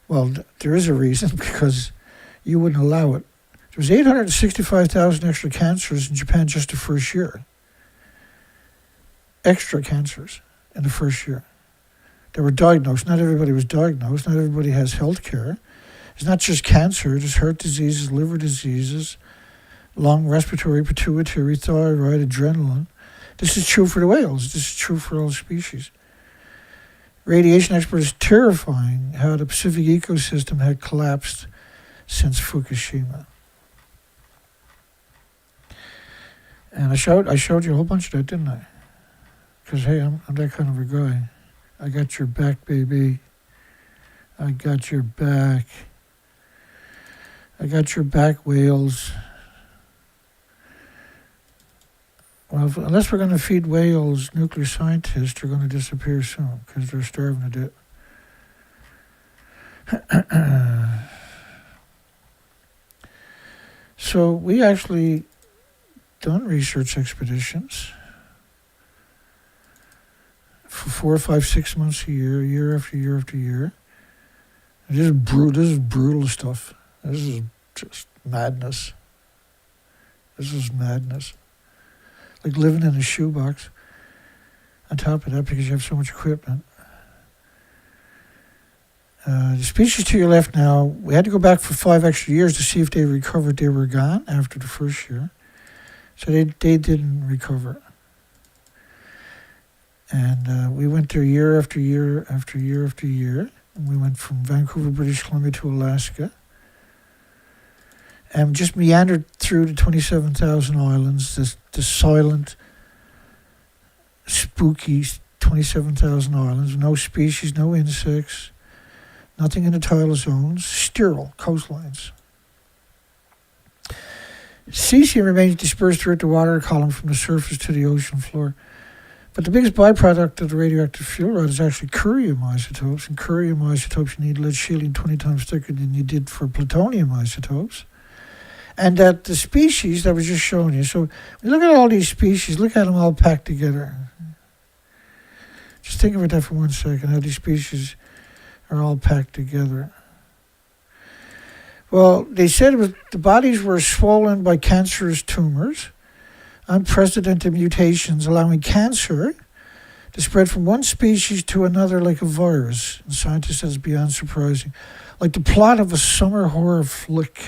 Well, there is a reason, because you wouldn't allow it. There was 865,000 extra cancers in Japan just the first year. Extra cancers in the first year. They were diagnosed. Not everybody was diagnosed. Not everybody has health care. It's not just cancer. There's heart diseases, liver diseases, lung, respiratory, pituitary, thyroid, adrenaline. This is true for the whales. This is true for all species. Radiation experts terrifying how the Pacific ecosystem had collapsed since Fukushima. And I showed you a whole bunch of that, didn't I? Because, hey, I'm that kind of a guy. I got your back, baby. I got your back. I got your back, whales. Well, unless we're going to feed whales nuclear scientists, they're going to disappear soon because they're starving to death. So we actually done research expeditions for 4, 5, 6 months a year after year after year. This is brutal stuff. This is just madness. This is madness. Like living in a shoebox. On top of that, because you have so much equipment. The species to your left now, we had to go back for 5 extra years to see if they recovered. They were gone after the first year. So they didn't recover. And we went there year after year after year after year. And we went from Vancouver, British Columbia to Alaska. And just meandered through the 27,000 islands, the silent, spooky 27,000 islands. No species, no insects, nothing in the tidal zones, sterile coastlines. Cesium remains dispersed throughout the water column from the surface to the ocean floor. But the biggest byproduct of the radioactive fuel rod is actually curium isotopes. And curium isotopes, you need lead shielding 20 times thicker than you did for plutonium isotopes. And that the species that I was just showing you, so when you look at all these species, look at them all packed together. Just think about that for 1 second, how these species are all packed together. Well, they said the bodies were swollen by cancerous tumors, unprecedented mutations allowing cancer to spread from one species to another like a virus. And scientists said it's beyond surprising. Like the plot of a summer horror flick.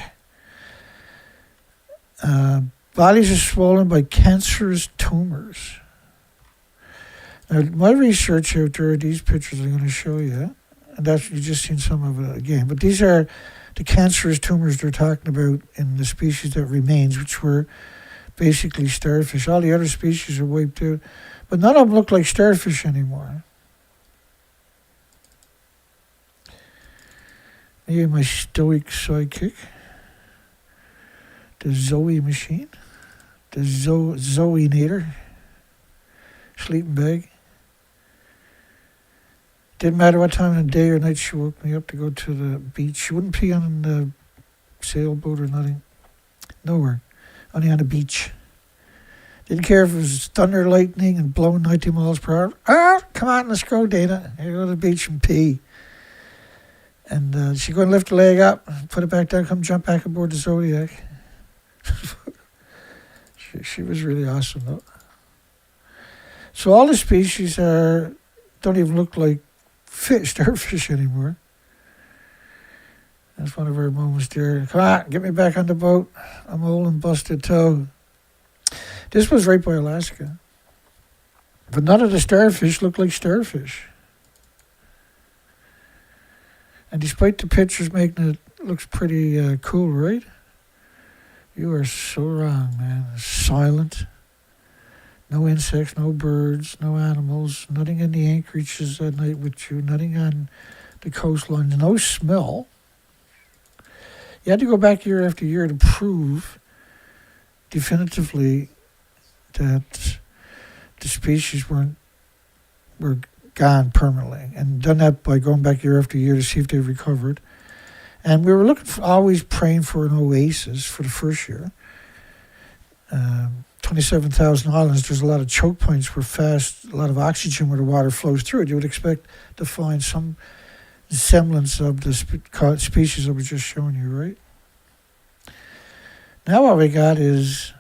Bodies are swollen by cancerous tumors. Now, my research out there, these pictures I'm going to show you, and that's, you've just seen some of it again, but these are the cancerous tumors they're talking about in the species that remains, which were basically starfish. All the other species are wiped out, but none of them look like starfish anymore. Maybe my stoic sidekick, the Zoe machine, the Zoe-nator, sleeping bag. Didn't matter what time of the day or night she woke me up to go to the beach. She wouldn't pee on the sailboat or nothing. Nowhere. Only on the beach. Didn't care if it was thunder, lightning, and blowing 90 miles per hour. Ah, come on, let's go, Dana. Here, go to the beach and pee. And she'd go and lift the leg up, put it back down, come jump back aboard the Zodiac. she was really awesome, though. So all the species don't even look like starfish anymore. That's one of our moments there. Come on, get me back on the boat. I'm old and busted toe. This was right by Alaska. But none of the starfish look like starfish. And despite the pictures making it looks pretty cool, right? You are so wrong, man. It's silent. No insects, no birds, no animals, nothing in the anchorages at night with you, nothing on the coastline, no smell. You had to go back year after year to prove definitively that the species were gone permanently, and done that by going back year after year to see if they recovered. And we were looking for, always praying for an oasis for the first year. 27,000 islands, there's a lot of choke points where a lot of oxygen where the water flows through it. You would expect to find some semblance of the species I was just showing you, right? Now what we got is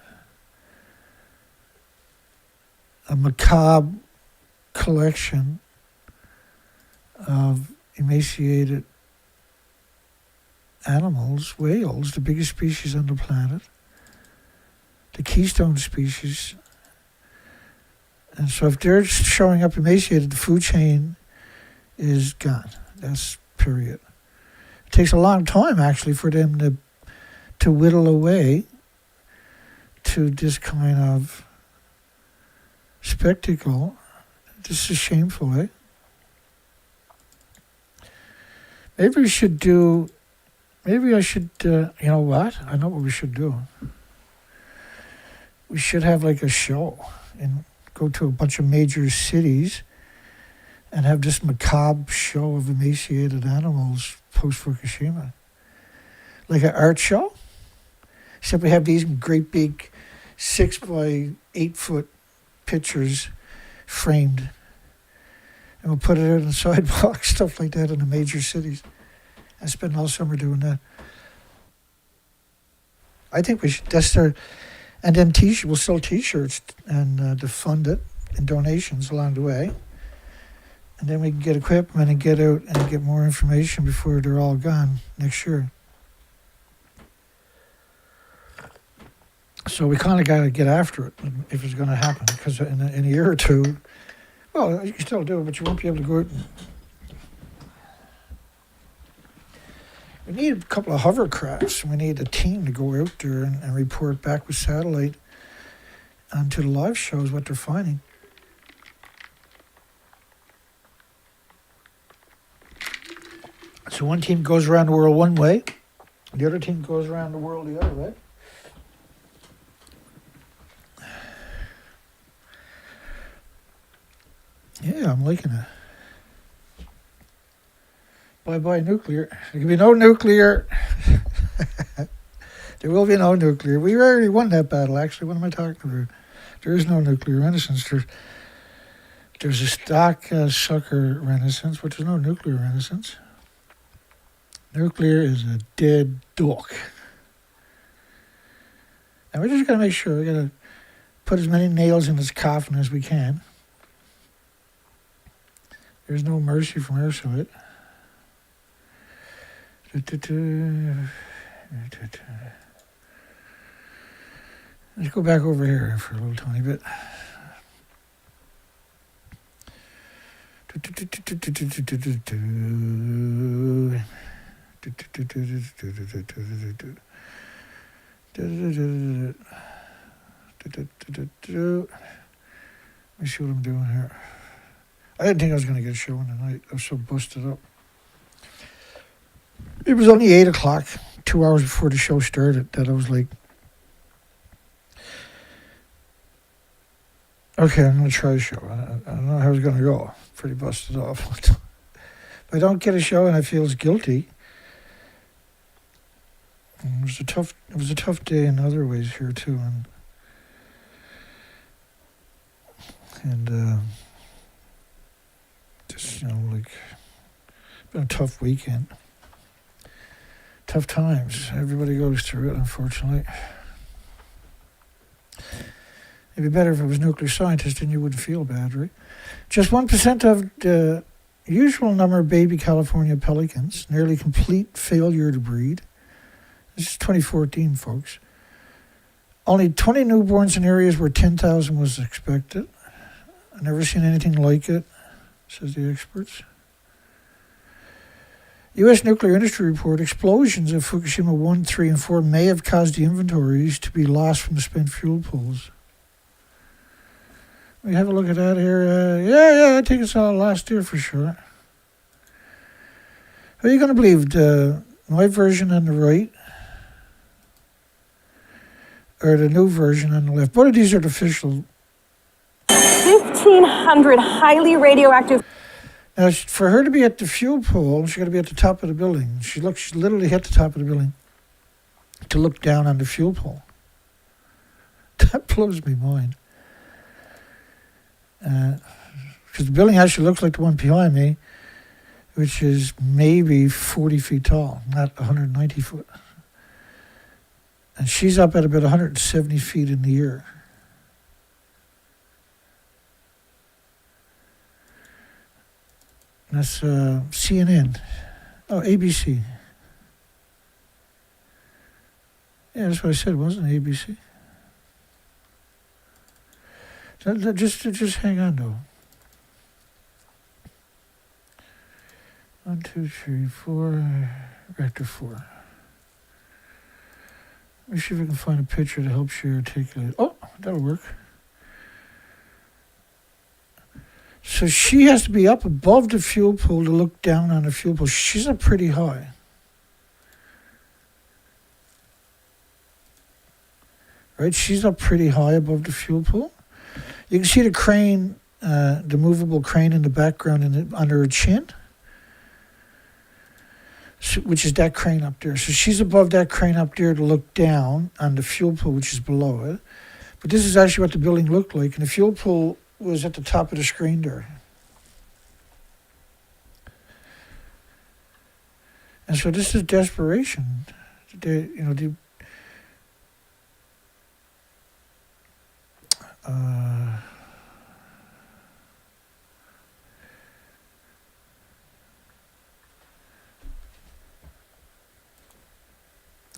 a macabre collection of emaciated animals, whales, the biggest species on the planet, the keystone species. And so if they're showing up emaciated, the food chain is gone. That's period. It takes a long time, actually, for them to whittle away to this kind of spectacle. This is shameful, eh? Maybe I should, you know what? I know what we should do. We should have like a show and go to a bunch of major cities and have this macabre show of emaciated animals post-Fukushima. Like an art show, except we have these great big 6 by 8 foot pictures framed. And we'll put it out on the sidewalk, stuff like that in the major cities. I spend all summer doing that. I think we should, and then we'll sell T-shirts and to fund it and donations along the way. And then we can get equipment and get out and get more information before they're all gone next year. So we kind of got to get after it if it's going to happen, because in a year or two, well, you can still do it, but you won't be able to go out. We need a couple of hovercrafts. We need a team to go out there and report back with satellite onto the live shows what they're finding. So one team goes around the world one way, the other team goes around the world the other way. Yeah, I'm liking it. Bye-bye nuclear. There can be no nuclear. There will be no nuclear. We already won that battle, actually. What am I talking about? There is no nuclear renaissance. There's a stock sucker renaissance, but there's no nuclear renaissance. Nuclear is a dead duck. And we're just going to make sure we got to put as many nails in this coffin as we can. There's no mercy from our side. Let's go back over here for a little tiny bit. Let me see what I'm doing here. I didn't think I was going to get a show in tonight. I was so busted up. It was only 8 o'clock, 2 hours before the show started, that I was like, okay, I'm going to try a show. I don't know how it's going to go. Pretty busted off. If I don't get a show and I feel guilty, it was a tough day in other ways here too, and just like been a tough weekend, tough times. Everybody goes through it, unfortunately. It'd be better if it was nuclear scientists, then you wouldn't feel bad, right? Just 1% of the usual number of baby California pelicans, nearly complete failure to breed. This is 2014, folks. Only 20 newborns in areas where 10,000 was expected. I've never seen anything like it, says the experts. U.S. nuclear industry report, explosions at Fukushima 1, 3, and 4 may have caused the inventories to be lost from the spent fuel pools. We have a look at that here. Yeah, I think it's all last year for sure. Who are you going to believe? My version on the right or the new version on the left? Both of these are the official. 1,500 highly radioactive. Now, for her to be at the fuel pool, she's got to be at the top of the building. She literally hit the top of the building to look down on the fuel pool. That blows me mind. Because the building actually looks like the one behind me, which is maybe 40 feet tall, not 190 foot. And she's up at about 170 feet in the air. That's CNN. Oh, ABC. Yeah, that's what I said, wasn't it? ABC. Just hang on, though. 1, 2, 3, 4. Reactor 4. Let me see if I can find a picture to help you articulate. Oh, that'll work. So she has to be up above the fuel pool to look down on the fuel pool. She's up pretty high. Right? She's up pretty high above the fuel pool. You can see the crane, the movable crane in the background under her chin, which is that crane up there. So she's above that crane up there to look down on the fuel pool, which is below it. But this is actually what the building looked like, and the fuel pool was at the top of the screen there. And so this is desperation.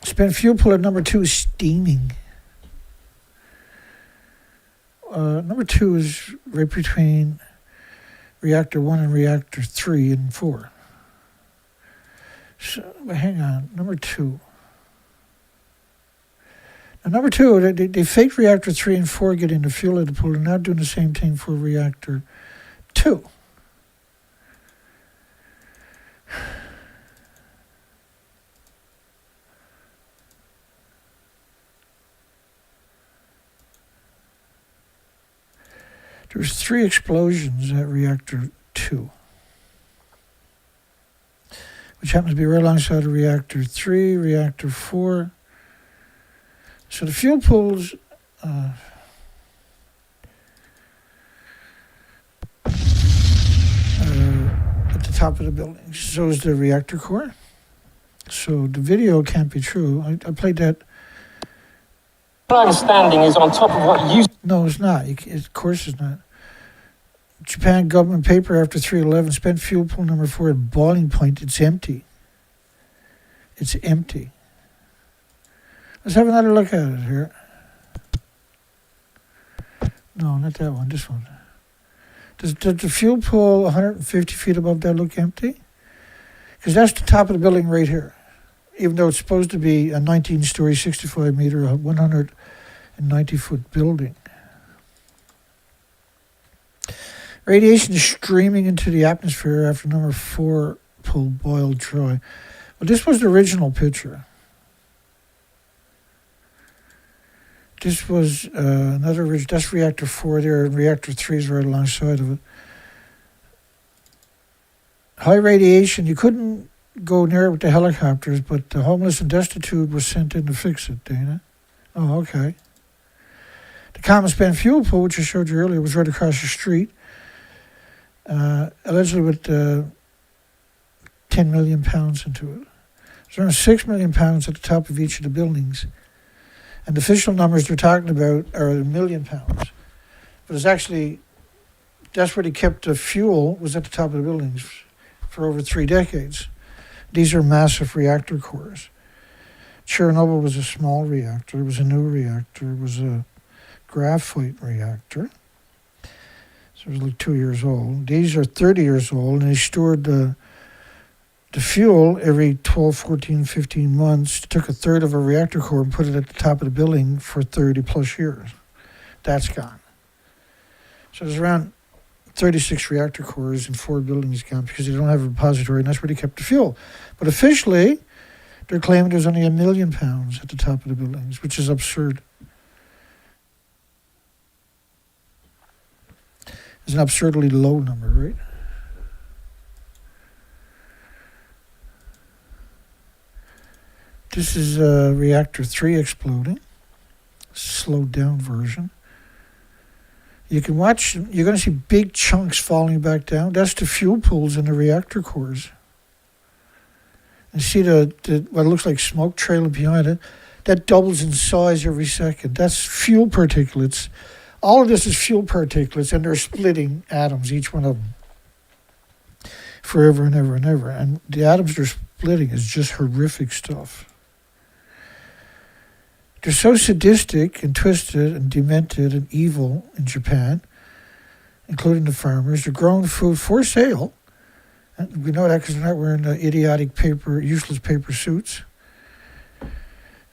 Spent fuel pool at number 2 is steaming. number 2 is right between reactor 1 and reactor 3 and 4. So, hang on, number 2. Now, number 2, they faked reactor 3 and 4 getting the fuel out of the pool. They're now doing the same thing for reactor 2. There was 3 explosions at reactor 2, which happens to be right alongside of reactor 3, reactor 4. So the fuel pools are at the top of the building. So is the reactor core. So the video can't be true. I played that. My understanding is on top of what used. No, it's not. Of course it's not. Japan government paper after 3/11, spent fuel pool number 4 at boiling point. It's empty. It's empty. Let's have another look at it here. No, not that one, this one. Does the fuel pool 150 feet above that look empty? Because that's the top of the building right here. Even though it's supposed to be a 19-story, 65-meter, 190-foot building. Radiation is streaming into the atmosphere after number 4 pool boiled dry. Well, this was the original picture. This was another original. That's reactor 4 there, and reactor 3 is right alongside of it. High radiation, you couldn't go near it with the helicopters, but the homeless and destitute were sent in to fix it, Dana. Oh, okay. The common spent fuel pool, which I showed you earlier, was right across the street. Allegedly with 10 million pounds into it. There's around 6 million pounds at the top of each of the buildings. And the official numbers they're talking about are 1 million pounds. But it's actually, that's where they kept the fuel, was at the top of the buildings for over 3 decades. These are massive reactor cores. Chernobyl was a small reactor. It was a new reactor. It was a graphite reactor. So it was like 2 years old. These are 30 years old, and they stored the fuel every 12, 14, 15 months. They took a third of a reactor core and put it at the top of the building for 30 plus years. That's gone. So there's around 36 reactor cores in 4 buildings gone because they don't have a repository, and that's where they kept the fuel. But officially, they're claiming there's only 1 million pounds at the top of the buildings, which is absurd. It's an absurdly low number, right? This is reactor 3 exploding. Slowed down version. You can watch, you're going to see big chunks falling back down. That's the fuel pools in the reactor cores. And see the what looks like smoke trailing behind it. That doubles in size every second. That's fuel particulates. All of this is fuel particulates, and they're splitting atoms, each one of them, forever and ever and ever. And the atoms they're splitting is just horrific stuff. They're so sadistic and twisted and demented and evil in Japan, including the farmers. They're growing food for sale. And we know that because they're not wearing the idiotic paper, useless paper suits.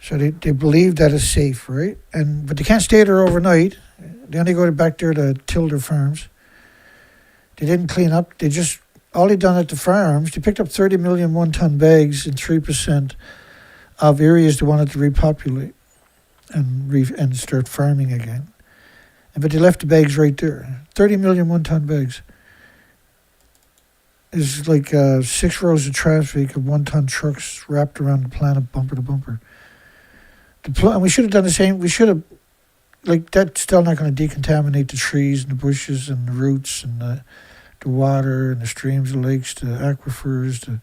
So they believe that is safe, right? But they can't stay there overnight. They only go back there to till their farms. They didn't clean up. All they done at the farms, they picked up 30 million one-ton bags in 3% of areas they wanted to repopulate and start farming again. But they left the bags right there. 30 million one-ton bags. It's like 6 rows of traffic of one-ton trucks wrapped around the planet bumper to bumper. And we should have done the same. We should have, that's still not going to decontaminate the trees and the bushes and the roots and the water and the streams, the lakes, the aquifers,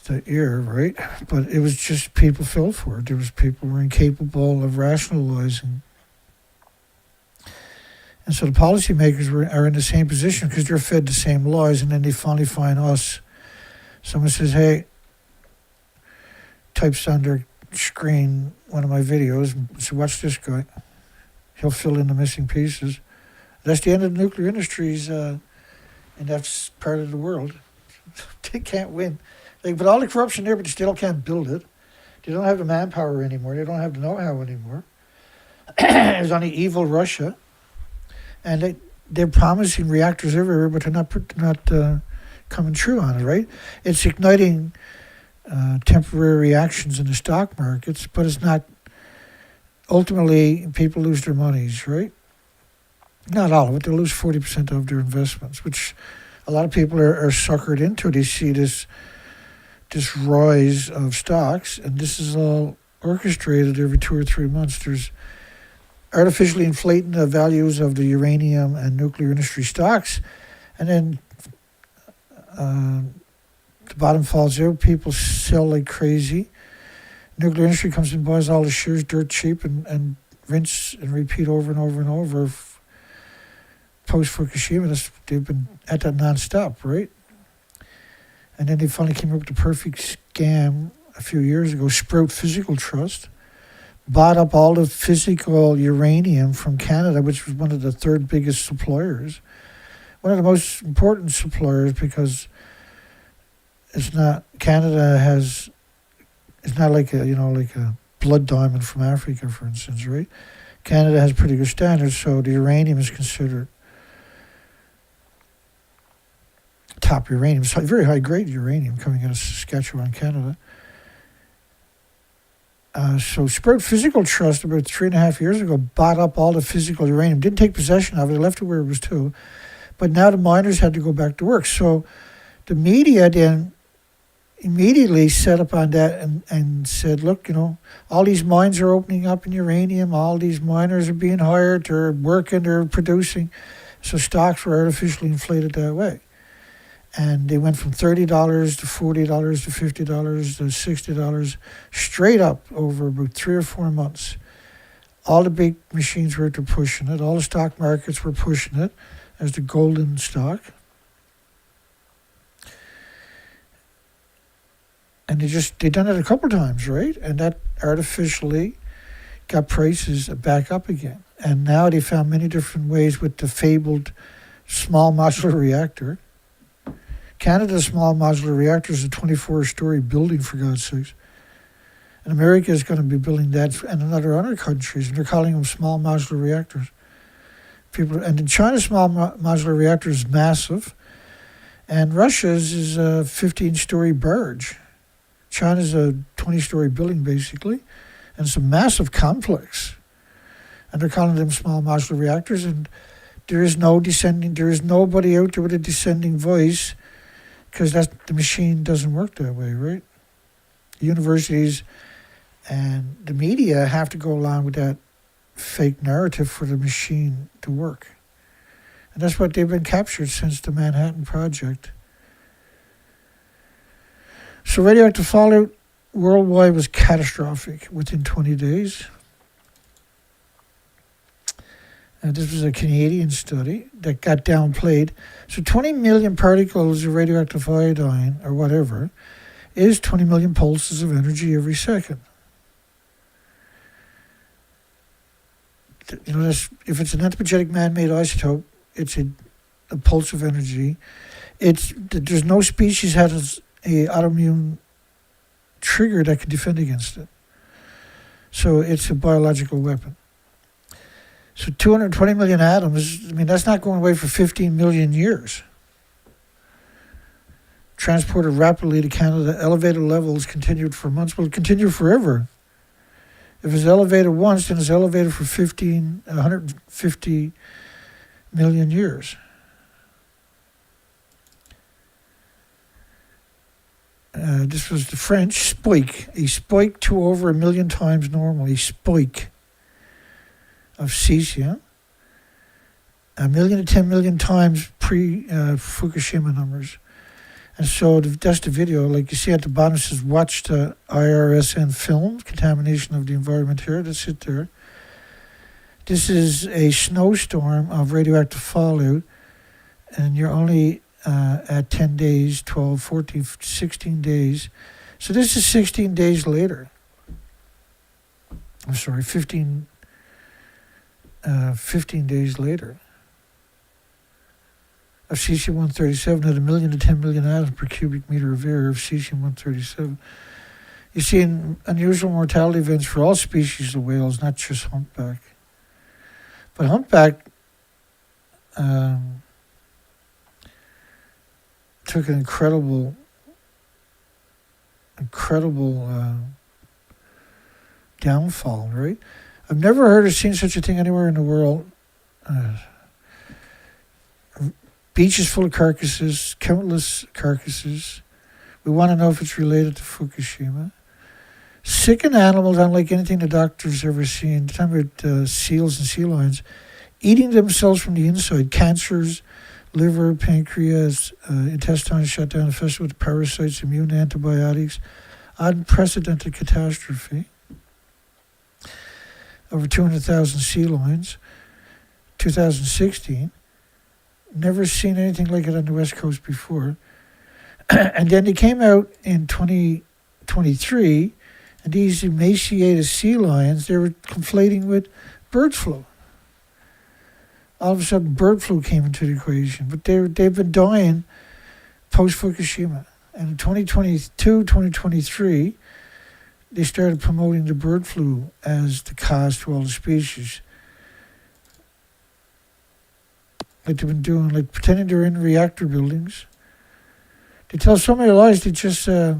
the air, right? But it was just people fell for it. There was people who were incapable of rationalizing. And so the policymakers are in the same position because they're fed the same lies, and then they finally find us. Someone says, hey, types on their screen one of my videos and said, watch this guy. He'll fill in the missing pieces. That's the end of the nuclear industries in that part of the world. They can't win. They put all the corruption there, but they still can't build it. They don't have the manpower anymore. They don't have the know-how anymore. There's only evil Russia. And they're promising reactors everywhere, but they're not coming true on it, right? It's igniting temporary reactions in the stock markets, but it's not. Ultimately, people lose their monies, right? Not all of it. They'll lose 40% of their investments, which a lot of people are suckered into. They see this rise of stocks, and this is all orchestrated every 2 or 3 months. There's artificially inflating the values of the uranium and nuclear industry stocks, and then the bottom falls out. People sell like crazy. Nuclear industry comes and buys all the shares dirt cheap and rinse and repeat over and over and over. Post Fukushima, they've been at that nonstop, right? And then they finally came up with the perfect scam a few years ago. Sprout Physical Trust bought up all the physical uranium from Canada, which was one of the third biggest suppliers. One of the most important suppliers, because it's not like a blood diamond from Africa, for instance, right? Canada has pretty good standards, so the uranium is considered top uranium. It's very high grade uranium coming out of Saskatchewan, Canada. So Sprout Physical Trust about 3.5 years ago bought up all the physical uranium, didn't take possession of it, they left it where it was too. But now the miners had to go back to work. So the media then immediately set up on that and said, look, all these mines are opening up in uranium, all these miners are being hired, they're working, they're producing. So stocks were artificially inflated that way. And they went from $30 to $40 to $50 to $60 straight up over about 3 or 4 months. All the big machines were pushing it. All the stock markets were pushing it as the golden stock. And they done it a couple times, right? And that artificially got prices back up again. And now they found many different ways with the fabled small modular reactor. Canada's small modular reactor is a 24-story building, for God's sakes. And America is going to be building that, and in other countries, and they're calling them small modular reactors. And in China, small modular reactor is massive, and Russia's is a 15-story barge. China's a 20-story building, basically, and it's a massive complex. And they're calling them small modular reactors, and there is nobody out there with a descending voice, because the machine doesn't work that way, right? The universities and the media have to go along with that fake narrative for the machine to work. And that's what they've been captured since the Manhattan Project. So radioactive fallout worldwide was catastrophic within 20 days. This was a Canadian study that got downplayed. So 20 million particles of radioactive iodine, or whatever, is 20 million pulses of energy every second. If it's an anthropogenic man-made isotope, it's a pulse of energy. There's no species has an autoimmune trigger that can defend against it. So it's a biological weapon. So 220 million atoms, that's not going away for 15 million years. Transported rapidly to Canada, elevated levels continued for months, will continue forever. If it's elevated once, then it's elevated for 150 million years. This was the French spike. A spike to over 1 million times normal. A spike of cesium, 1 million to 10 million times pre-Fukushima numbers. And so that's the video. Like you see at the bottom, it says, watch the IRSN film, contamination of the environment here. That's it there. This is a snowstorm of radioactive fallout, and you're only at 10 days, 12, 14, 16 days. So this is 16 days later. I'm sorry, 15 15 days later. Of cesium-137 at 1 million to 10 million atoms per cubic meter of air of cesium-137. You see unusual mortality events for all species of whales, not just humpback. But humpback took an incredible downfall, right? I've never heard or seen such a thing anywhere in the world. Beaches full of carcasses, countless carcasses. We want to know if it's related to Fukushima. Sickened animals, unlike anything the doctor's ever seen. Talking about seals and sea lions, eating themselves from the inside. Cancers, liver, pancreas, intestines shut down, infested with parasites, immune antibiotics. Unprecedented catastrophe. Over 200,000 sea lions. 2016. Never seen anything like it on the West Coast before. And then they came out in 2023, and these emaciated sea lions, they were conflating with bird flu. All of a sudden, bird flu came into the equation, but they've been dying post-Fukushima. And in 2022, 2023, they started promoting the bird flu as the cause to all the species. Like they've been doing, like pretending they're in reactor buildings. They tell so many lies, they just, they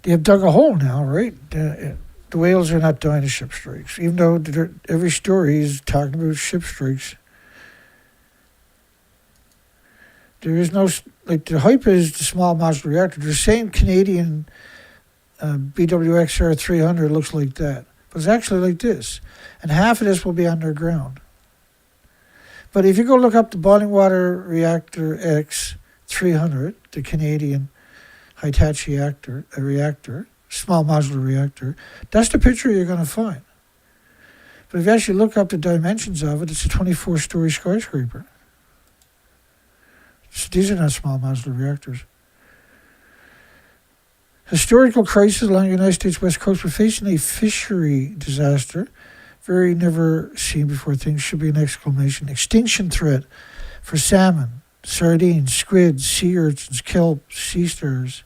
have dug a hole now, right? The whales are not dying of ship strikes, even though every story is talking about ship strikes. There is no, like the hype is the small modular reactor. The same Canadian BWXR 300 looks like that, but it's actually like this. And half of this will be underground. But if you go look up the boiling water reactor X300, the Canadian Hitachi reactor, small modular reactor, that's the picture you're going to find. But if you actually look up the dimensions of it, it's a 24-story skyscraper. So these are not small modular reactors. Historical crisis along the United States West Coast. We're facing a fishery disaster. Very never seen before things, should be an exclamation. Extinction threat for salmon, sardines, squids, sea urchins, kelp, sea stars.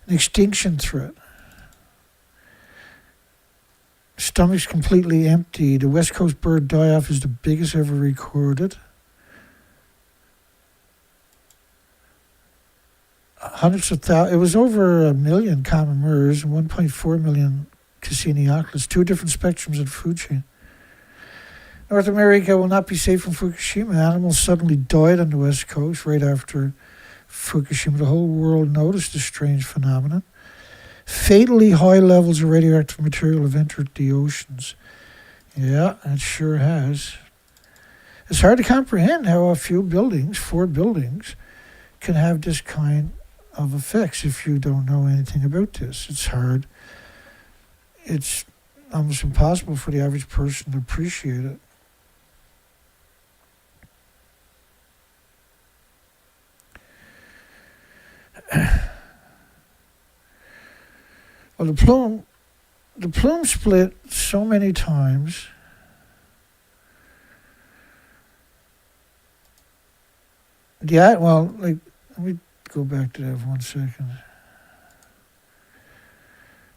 An extinction threat. Stomachs completely empty. The West Coast bird die-off is the biggest ever recorded. Hundreds of thousands. It was over 1 million common murres and 1.4 million Cassini occulus, two different spectrums of the food chain. North America will not be safe from Fukushima. Animals suddenly died on the West Coast right after Fukushima. The whole world noticed this strange phenomenon. Fatally high levels of radioactive material have entered the oceans. Yeah, it sure has. It's hard to comprehend how a few buildings, 4 buildings, can have this kind of effects if you don't know anything about this. It's hard. It's almost impossible for the average person to appreciate it. Well, the plume split so many times. Yeah, well, like, let me go back to that for 1 second.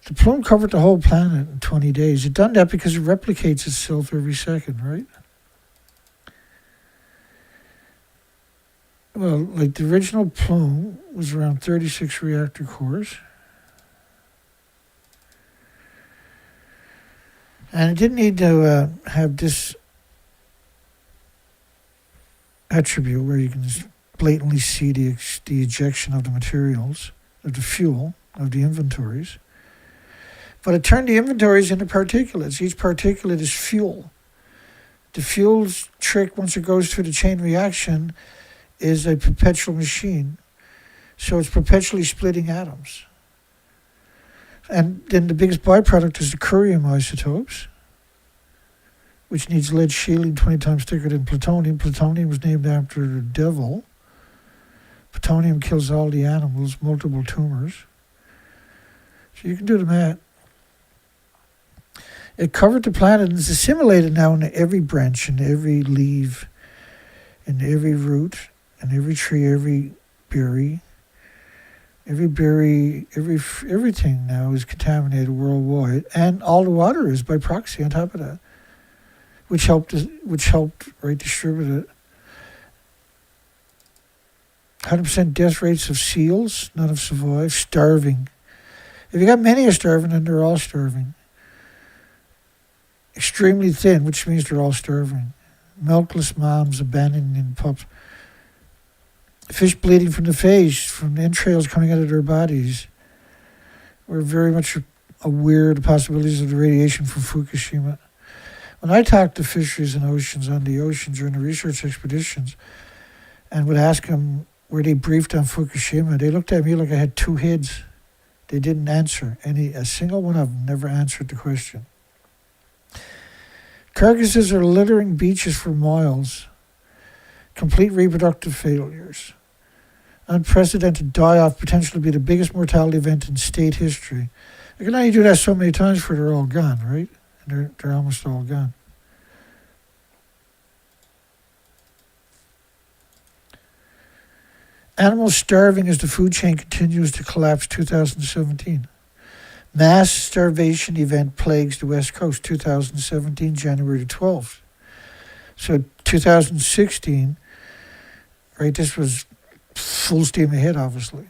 The plume covered the whole planet in 20 days. It done that because it replicates itself every second, right? Well, like the original plume was around 36 reactor cores. And it didn't need to have this attribute where you can just blatantly see the ejection of the materials, of the fuel, of the inventories. But it turned the inventories into particulates. Each particulate is fuel. The fuel's trick, once it goes through the chain reaction, is a perpetual machine. So it's perpetually splitting atoms. And then the biggest byproduct is the curium isotopes, which needs lead shielding 20 times thicker than plutonium. Plutonium was named after the devil. Plutonium kills all the animals, multiple tumors. So you can do the math. It covered the planet and is assimilated now in every branch, in every leaf, in every root, in every tree, every berry. Everything now is contaminated worldwide, and all the water is by proxy on top of that, which helped distribute it. 100% death rates of seals, none have survived. Starving. If you got many are starving, then they're all starving. Extremely thin, which means they're all starving. Milkless moms abandoning pups. Fish bleeding from the face, from the entrails coming out of their bodies. We're very much aware of the possibilities of the radiation from Fukushima. When I talked to fisheries and oceans on the ocean during the research expeditions and would ask them where they briefed on Fukushima, they looked at me like I had two heads. They didn't answer. A single one of them never answered the question. Carcasses are littering beaches for miles. Complete reproductive failures. Unprecedented die-off, potentially be the biggest mortality event in state history. You can only do that so many times before they're all gone, right? And they're almost all gone. Animals starving as the food chain continues to collapse, 2017. Mass starvation event plagues the West Coast, 2017, January 12th. So 2016, right, this was full steam ahead, obviously,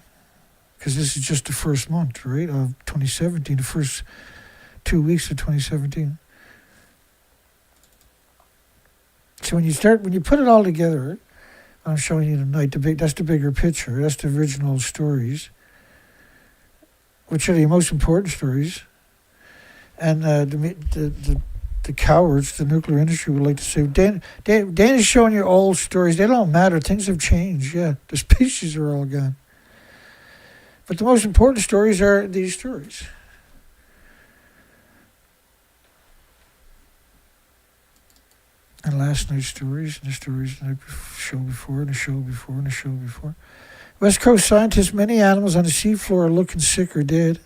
because this is just the first month, right, of 2017, the first 2 weeks of 2017. So when you put it all together, I'm showing you tonight, that's the bigger picture, that's the original stories, which are the most important stories. And the cowards, the nuclear industry, would like to say, Dana's showing you old stories. They don't matter. Things have changed. Yeah, the species are all gone. But the most important stories are these stories. And last night's stories, and the stories the night show before, and the show before, and the show before. West Coast scientists, many animals on the seafloor are looking sick or dead.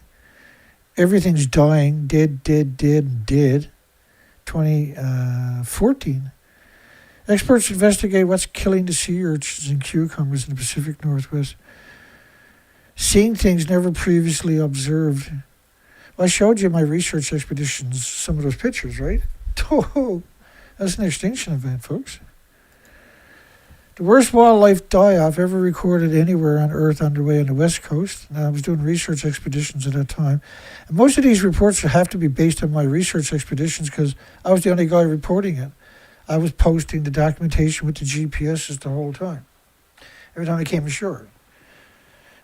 Everything's dying, dead. 2014. Experts investigate what's killing the sea urchins and cucumbers in the Pacific Northwest. Seeing things never previously observed. Well, I showed you in my research expeditions some of those pictures, right? Oh, that's an extinction event, folks. The worst wildlife die-off ever recorded anywhere on Earth underway on the West Coast. Now, I was doing research expeditions at that time. And most of these reports have to be based on my research expeditions because I was the only guy reporting it. I was posting the documentation with the GPSs the whole time, every time I came ashore.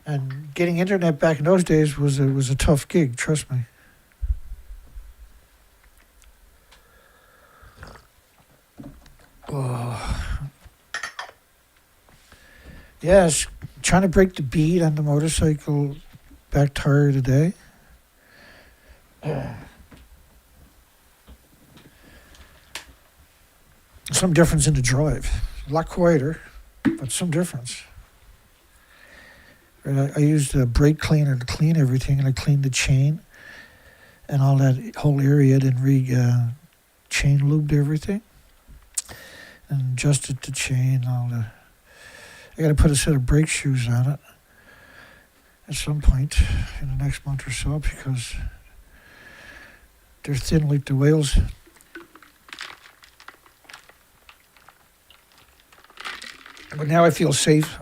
And getting internet back in those days was a tough gig, trust me. Oh. Yes, trying to break the bead on the motorcycle back tire today. Some difference in the drive. A lot quieter, but some difference. I used a brake cleaner to clean everything, and I cleaned the chain and all that whole area, then chain lubed everything and adjusted the chain, all the. I got to put a set of brake shoes on it at some point in the next month or so because they're thin like the whales. But now I feel safe.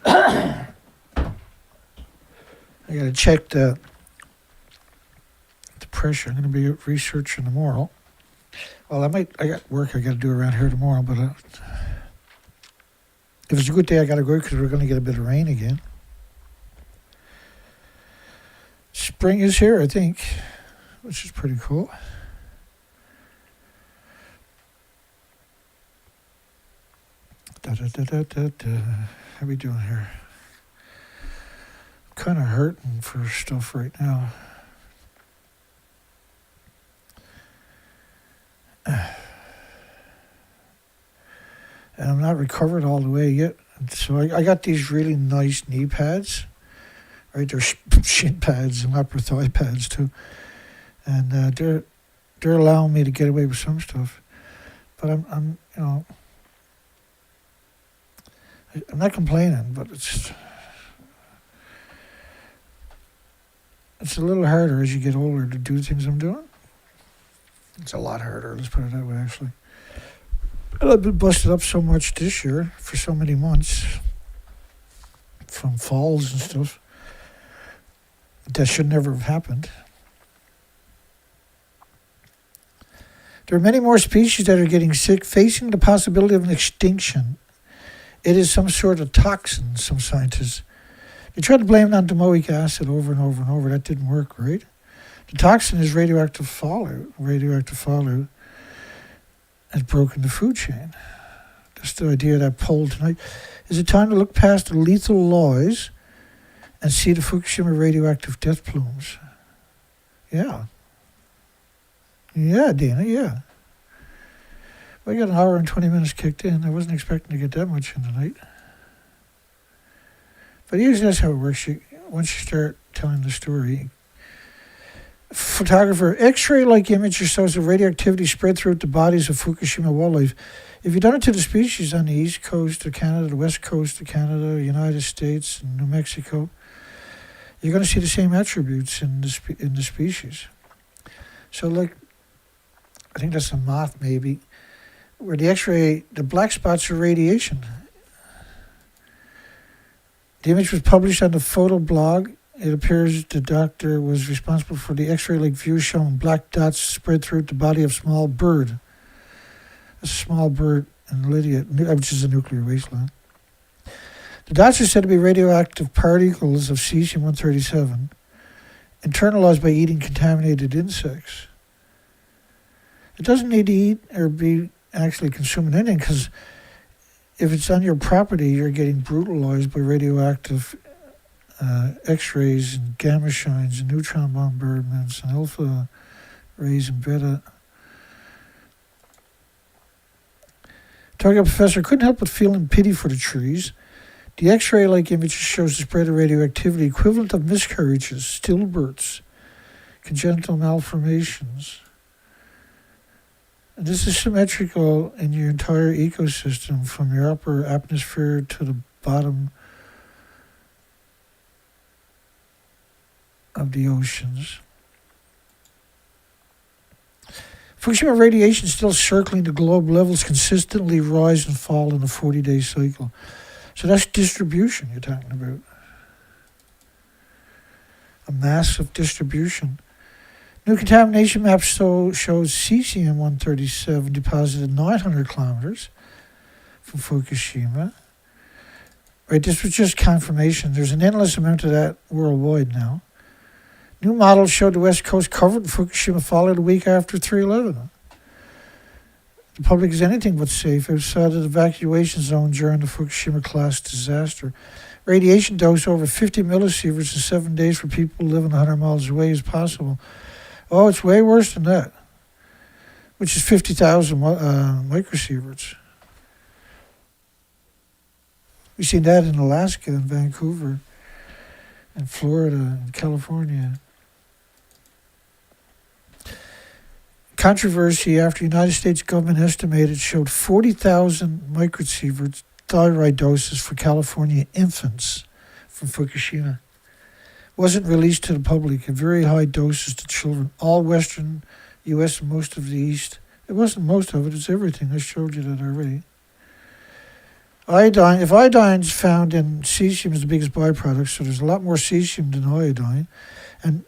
I got to check the pressure. I'm going to be researching tomorrow. Well, I got work I got to do around here tomorrow, but if it's a good day, I got to go because we're going to get a bit of rain again. Spring is here, I think, which is pretty cool. How we doing here? I'm kind of hurting for stuff right now. And I'm not recovered all the way yet. So I got these really nice knee pads, right? They're shin pads and upper thigh pads too. And they're allowing me to get away with some stuff. But I'm not complaining, but it's a little harder as you get older to do things I'm doing. It's a lot harder, let's put it that way, actually. And I've been busted up so much this year for so many months from falls and stuff that should never have happened. There are many more species that are getting sick, facing the possibility of an extinction. It is some sort of toxin, some scientists. They tried to blame it on domoic acid over and over and over. That didn't work, right? The toxin is radioactive fallout. Radioactive fallout has broken the food chain. That's the idea of that poll tonight. Is it time to look past the lethal laws and see the Fukushima radioactive death plumes? Yeah. Yeah, Dana, yeah. Well, I got an hour and 20 minutes kicked in. I wasn't expecting to get that much in tonight. But usually that's how it works. Once you start telling the story, photographer, X-ray-like image shows the radioactivity spread throughout the bodies of Fukushima wildlife. If you've done it to the species on the east coast of Canada, the west coast of Canada, United States, and New Mexico, you're going to see the same attributes in the species. So, like, I think that's a moth, maybe, where the X-ray, the black spots are radiation. The image was published on the photo blog. It appears the doctor was responsible for the X-ray-like view showing black dots spread throughout the body of a small bird. A small bird in Lydia, which is a nuclear wasteland. The dots are said to be radioactive particles of cesium-137, internalized by eating contaminated insects. It doesn't need to eat or be actually consuming anything, because if it's on your property, you're getting brutalized by radioactive X-rays and gamma shines and neutron bombardments and alpha rays and beta. Target professor couldn't help but feeling pity for the trees. The X-ray-like image shows the spread of radioactivity equivalent of miscarriages, stillbirths, congenital malformations. And this is symmetrical in your entire ecosystem, from your upper atmosphere to the bottom of the oceans. Fukushima radiation still circling the globe. Levels consistently rise and fall in a 40-day cycle. So that's distribution you're talking about. A massive distribution. New contamination map shows cesium-137 deposited 900 kilometers from Fukushima. Right, this was just confirmation. There's an endless amount of that worldwide now. New models showed the West Coast covered in Fukushima fallout a week after 3/11. The public is anything but safe outside of the evacuation zone during the Fukushima-class disaster. Radiation dose over 50 millisieverts in 7 days for people living 100 miles away is possible. Oh, it's way worse than that, which is 50,000 microsieverts. We've seen that in Alaska and Vancouver and Florida and California. Controversy after United States government estimated showed 40,000 microsieverts thyroid doses for California infants from Fukushima. Wasn't released to the public at very high doses to children, all Western U.S. and most of the East. It wasn't most of it, it's everything. I showed you that already. Iodine, if iodine's found in cesium is the biggest byproduct, so there's a lot more cesium than iodine. And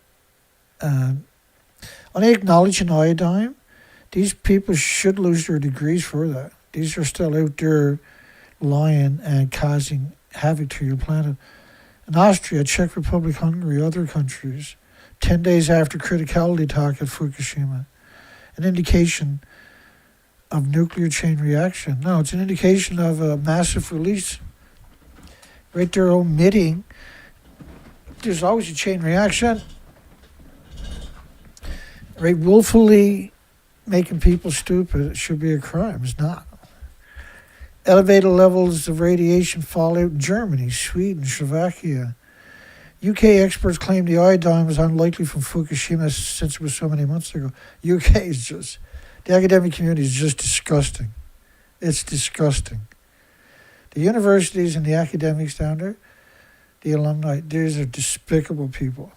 unacknowledging iodine, these people should lose their degrees for that. These are still out there lying and causing havoc to your planet. In Austria, Czech Republic, Hungary, other countries, 10 days after criticality talk at Fukushima, an indication of nuclear chain reaction. No, it's an indication of a massive release. Right there omitting, there's always a chain reaction. Right, willfully making people stupid, it should be a crime. It's not. Elevated levels of radiation fallout in Germany, Sweden, Slovakia. UK experts claim the iodine was unlikely from Fukushima since it was so many months ago. UK is just, the academic community is just disgusting. It's disgusting. The universities and the academics down there, the alumni, these are despicable people.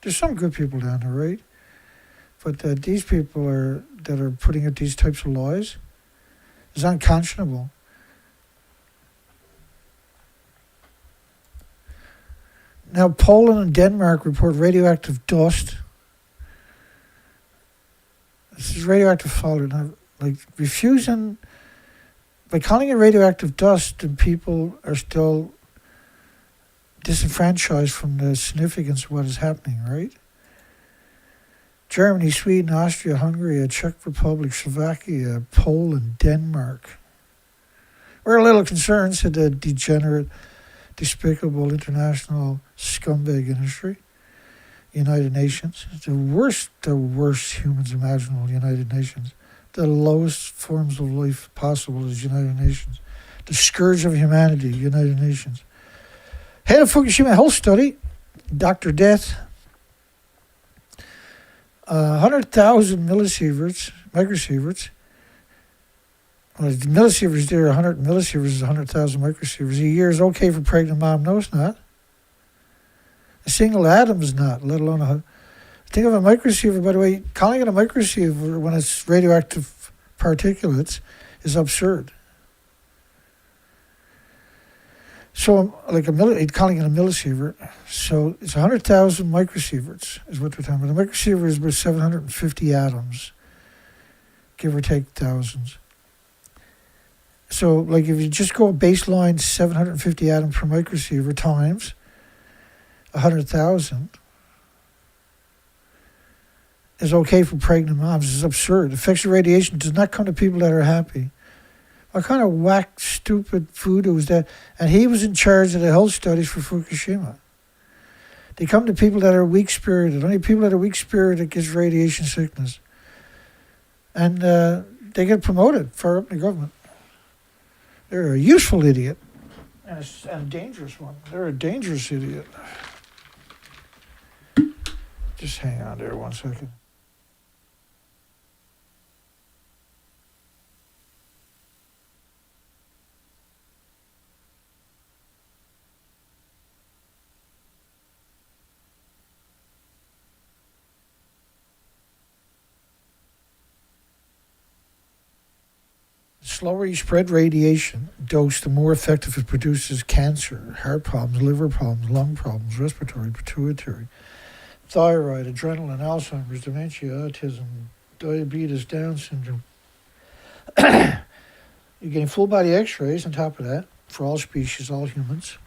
There's some good people down there, right? But these people that are putting out these types of lies is unconscionable. Now, Poland and Denmark report radioactive dust. This is radioactive fallout. Now, like refusing, by calling it radioactive dust, then people are still disenfranchised from the significance of what is happening, right? Germany, Sweden, Austria, Hungary, Czech Republic, Slovakia, Poland, Denmark. We're a little concerned, said the degenerate, despicable international scumbag industry. United Nations. The worst humans imaginable, United Nations. The lowest forms of life possible is United Nations. The scourge of humanity, United Nations. Head of Fukushima Health Study, Dr. Death. 100,000 millisieverts, microsieverts. Well, the millisieverts there, 100 millisieverts is 100,000 microsieverts. A year is okay for pregnant mom. No, it's not. A single atom is not, let alone a... Think of a microsievert, by the way, calling it a microsievert when it's radioactive particulates is absurd. So, like calling it a millisievert, so it's 100,000 microsieverts is what we're talking about. A microsievert is about 750 atoms, give or take thousands. So, like if you just go baseline 750 atoms per microsievert times 100,000 is okay for pregnant moms. It's absurd. Effects of radiation does not come to people that are happy. What kind of whack, stupid voodoo is that? And he was in charge of the health studies for Fukushima. They come to people that are weak-spirited. Only people that are weak-spirited gets radiation sickness. And they get promoted far up in the government. They're a useful idiot. And a dangerous one. They're a dangerous idiot. Just hang on there 1 second. The slower you spread radiation dose, the more effective it produces cancer, heart problems, liver problems, lung problems, respiratory, pituitary, thyroid, adrenaline, Alzheimer's, dementia, autism, diabetes, Down syndrome. You're getting full body x-rays on top of that for all species, all humans.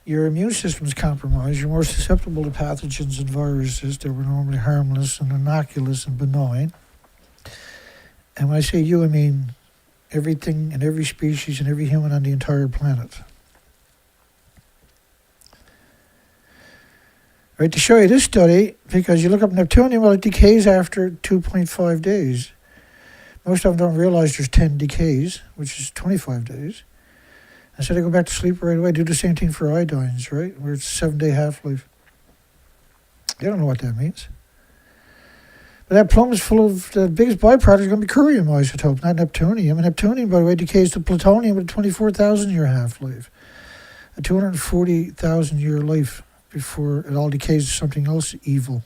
Your immune system is compromised. You're more susceptible to pathogens and viruses that were normally harmless and innocuous and benign. And when I say you, I mean everything and every species and every human on the entire planet. Right, to show you this study, because you look up Neptunium, well, it decays after 2.5 days. Most of them don't realize there's 10 decays, which is 25 days. And so they go back to sleep right away. Do the same thing for iodines, right, where it's 7-day half-life. They don't know what that means. But that plum is full of, the biggest byproduct is going to be curium isotope, not neptunium. And neptunium, by the way, decays to plutonium with a 24,000-year half-life. A 240,000-year life before it all decays to something else evil.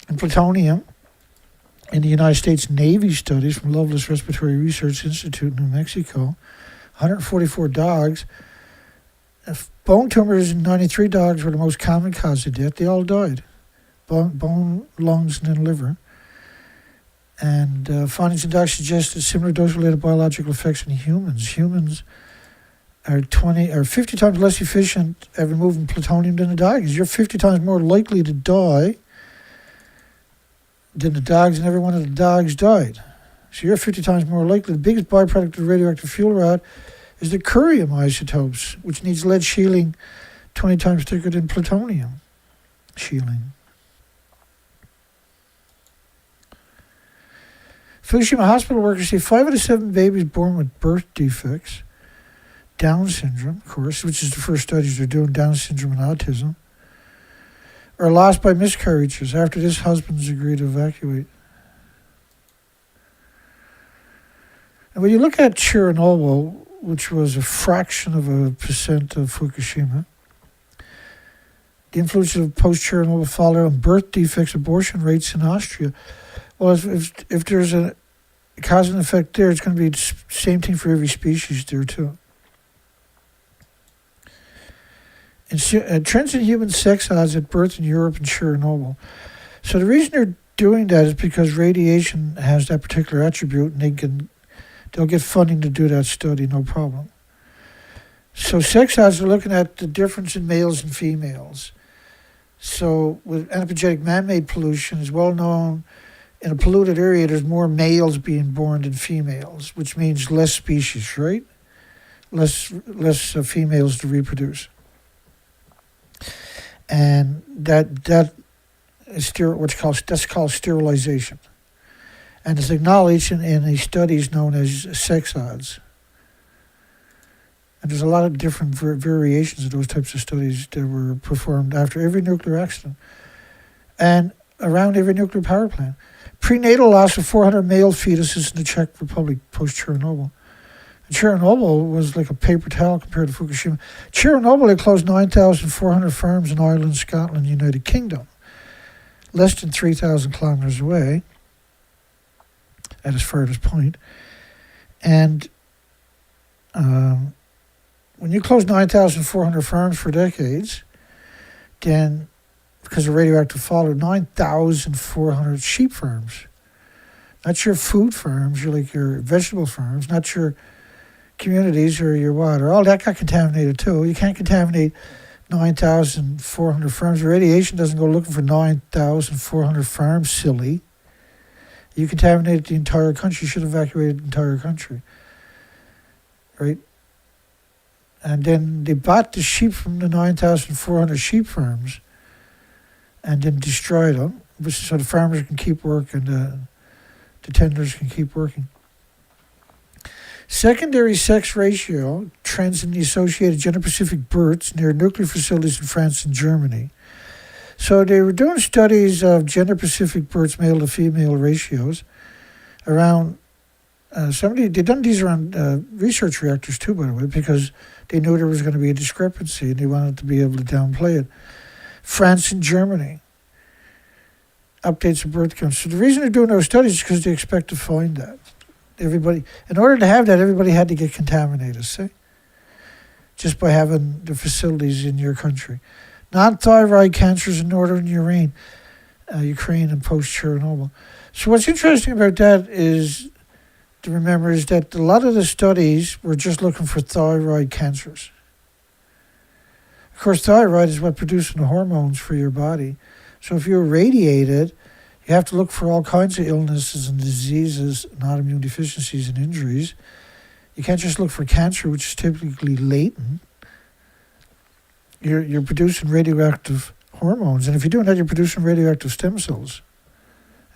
And plutonium, in the United States Navy studies from Loveless Respiratory Research Institute in New Mexico, 144 dogs, bone tumors in 93 dogs were the most common cause of death. They all died. Bone, lungs, and then liver. And findings in dogs suggest that similar dose-related biological effects in humans. Humans are 50 times less efficient at removing plutonium than the dogs. You're 50 times more likely to die than the dogs, and every one of the dogs died. So you're 50 times more likely. The biggest byproduct of radioactive fuel rod is the curium isotopes, which needs lead shielding 20 times thicker than plutonium shielding. Fukushima hospital workers say 5 out of 7 babies born with birth defects Down syndrome, of course, which is the first studies they're doing, Down syndrome and autism, are lost by miscarriages. After this, husbands agree to evacuate. And when you look at Chernobyl, which was a fraction of a percent of Fukushima, the influence of post-Chernobyl fallout on birth defects, abortion rates in Austria. Well, if there's a cause and effect there, it's going to be the same thing for every species there too. And trends in human sex odds at birth in Europe and Chernobyl. So the reason they're doing that is because radiation has that particular attribute, and they'll get funding to do that study, no problem. So sex odds are looking at the difference in males and females. So with anthropogenic man-made pollution, it's well known in a polluted area there's more males being born than females, which means less species, right? Less females to reproduce. And that is that's called sterilization. And it's acknowledged in the studies known as sex odds. And there's a lot of different variations of those types of studies that were performed after every nuclear accident and around every nuclear power plant. Prenatal loss of 400 male fetuses in the Czech Republic post-Chernobyl. Chernobyl was like a paper towel compared to Fukushima. Chernobyl had closed 9,400 farms in Ireland, Scotland, United Kingdom, less than 3,000 kilometers away at its farthest point. And when you close 9,400 farms for decades, then because of radioactive fallout, 9,400 sheep farms, not your food farms, your vegetable farms, not your communities or your water, all that got contaminated too. You can't contaminate 9,400 farms. Radiation doesn't go looking for 9,400 farms, silly. You contaminated the entire country. You should have evacuated the entire country, right? And then they bought the sheep from the 9,400 sheep farms and then destroyed them so the farmers can keep working, the tenders can keep working. Secondary sex ratio trends in the associated gender-specific births near nuclear facilities in France and Germany. So they were doing studies of gender-specific births, male to female ratios, around they'd done these around research reactors too, by the way, because they knew there was going to be a discrepancy and they wanted to be able to downplay it. France and Germany, updates of birth counts. So the reason they're doing those studies is because they expect to find that. Everybody, in order to have that, everybody had to get contaminated, see? Just by having the facilities in your country. Non-thyroid cancers in northern Ukraine and post-Chernobyl. So what's interesting about that is to remember is that a lot of the studies were just looking for thyroid cancers. Of course, thyroid is what produces the hormones for your body. So if you're radiated, you have to look for all kinds of illnesses and diseases, and autoimmune deficiencies and injuries. You can't just look for cancer, which is typically latent. You're producing radioactive hormones. And if you're doing that, you're producing radioactive stem cells,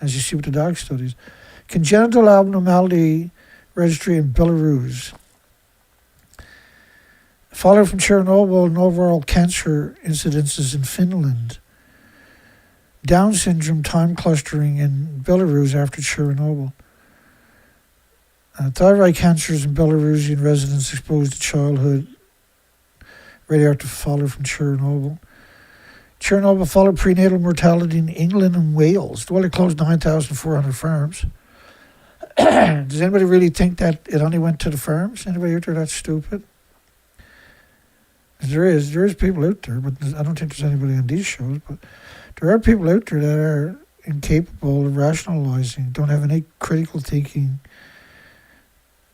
as you see with the dog studies. Congenital abnormality registry in Belarus. Fallout from Chernobyl and overall cancer incidences in Finland. Down syndrome time clustering in Belarus after Chernobyl. Thyroid cancers in Belarusian residents exposed to childhood. Radioactive fallout from Chernobyl. Chernobyl fallout prenatal mortality in England and Wales. Well, it closed 9,400 farms. Does anybody really think that it only went to the farms? Anybody out there that's stupid? There is people out there, but I don't think there's anybody on these shows, but there are people out there that are incapable of rationalizing, don't have any critical thinking,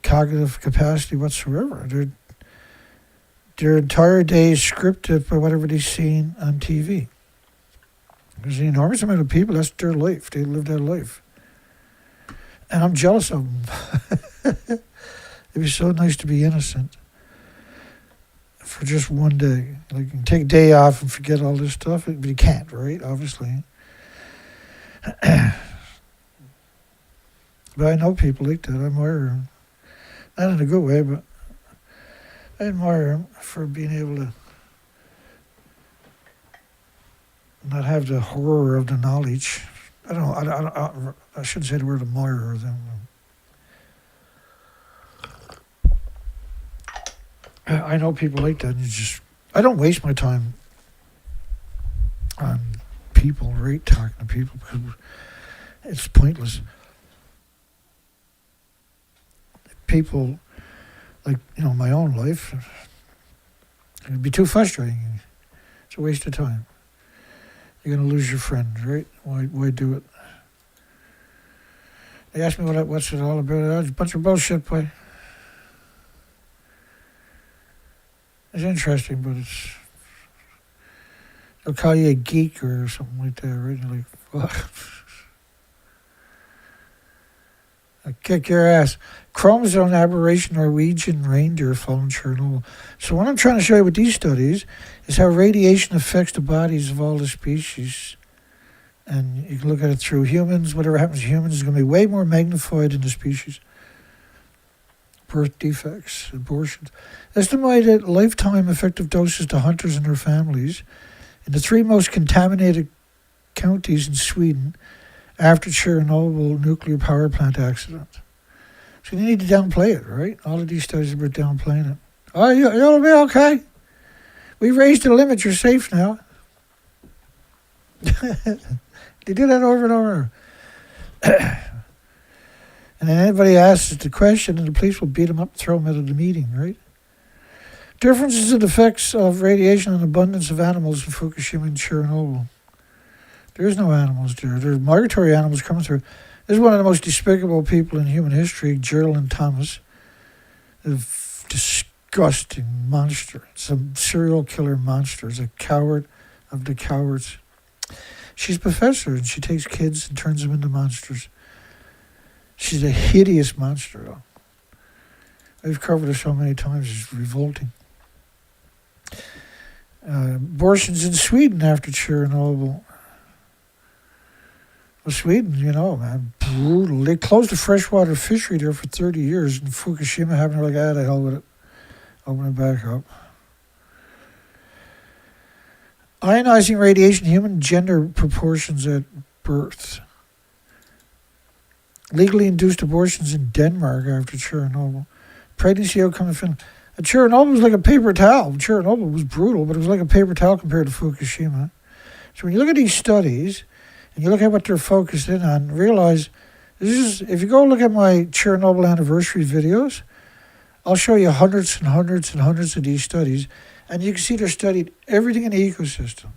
cognitive capacity whatsoever. Their entire day is scripted by whatever they've seen on TV. There's an enormous amount of people, that's their life. They live their life. And I'm jealous of them. It'd be so nice to be innocent for just one day. Like, you can take a day off and forget all this stuff, but you can't, right? Obviously. But I know people like that. I admire them. Not in a good way, but I admire him for being able to not have the horror of the knowledge. I don't know. I shouldn't say the word admire them. I know people like that. And I don't waste my time on people, right? Talking to people because it's pointless. People, like, my own life, it'd be too frustrating. It's a waste of time. You're going to lose your friends, right? Why do it? They asked me what's it all about. It's a bunch of bullshit, boy. It's interesting, but they'll call you a geek or something like that, right? You're like, what? I'll kick your ass. Chromosome aberration, Norwegian reindeer fall in Chernobyl. So what I'm trying to show you with these studies is how radiation affects the bodies of all the species. And you can look at it through humans. Whatever happens to humans is going to be way more magnified in the species. Birth defects, abortions. Estimated lifetime effective doses to hunters and their families in the 3 most contaminated counties in Sweden after Chernobyl nuclear power plant accident. So you need to downplay it, right? All of these studies are about downplaying it. Oh, you'll be okay. We raised the limit. You're safe now. They do that over and over. And then anybody asks the question, and the police will beat them up and throw them out of the meeting, right? Differences in effects of radiation on abundance of animals in Fukushima and Chernobyl. There's no animals there. There's migratory animals coming through. This is one of the most despicable people in human history, Geraldine Thomas. A disgusting monster. It's a serial killer monster. It's a coward of the cowards. She's a professor, and she takes kids and turns them into monsters. She's a hideous monster, though. I've covered her so many times, it's revolting. Abortions in Sweden after Chernobyl. Well, Sweden, man, brutal. They closed the freshwater fishery there for 30 years, and Fukushima happened. They're like, the hell with it. Open it back up. Ionizing radiation, human gender proportions at birth. Legally induced abortions in Denmark after Chernobyl. Pregnancy outcome in Finland. Chernobyl was like a paper towel. Chernobyl was brutal, but it was like a paper towel compared to Fukushima. So when you look at these studies, and you look at what they're focused in on, realize if you go look at my Chernobyl anniversary videos, I'll show you hundreds and hundreds and hundreds of these studies, and you can see they're studied everything in the ecosystem.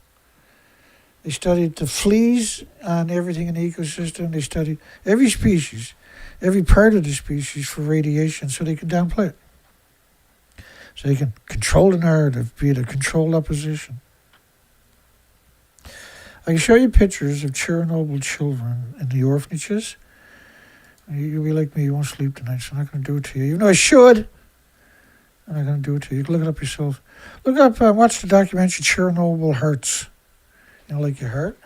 They studied the fleas on everything in the ecosystem. They studied every species, every part of the species for radiation so they can downplay it. So they can control the narrative, be it a controlled opposition. I can show you pictures of Chernobyl children in the orphanages. You'll be like me, you won't sleep tonight, so I'm not going to do it to you. Even though I should, I'm not going to do it to you. You can look it up yourself. Look up, watch the documentary Chernobyl Hearts. Like your heart?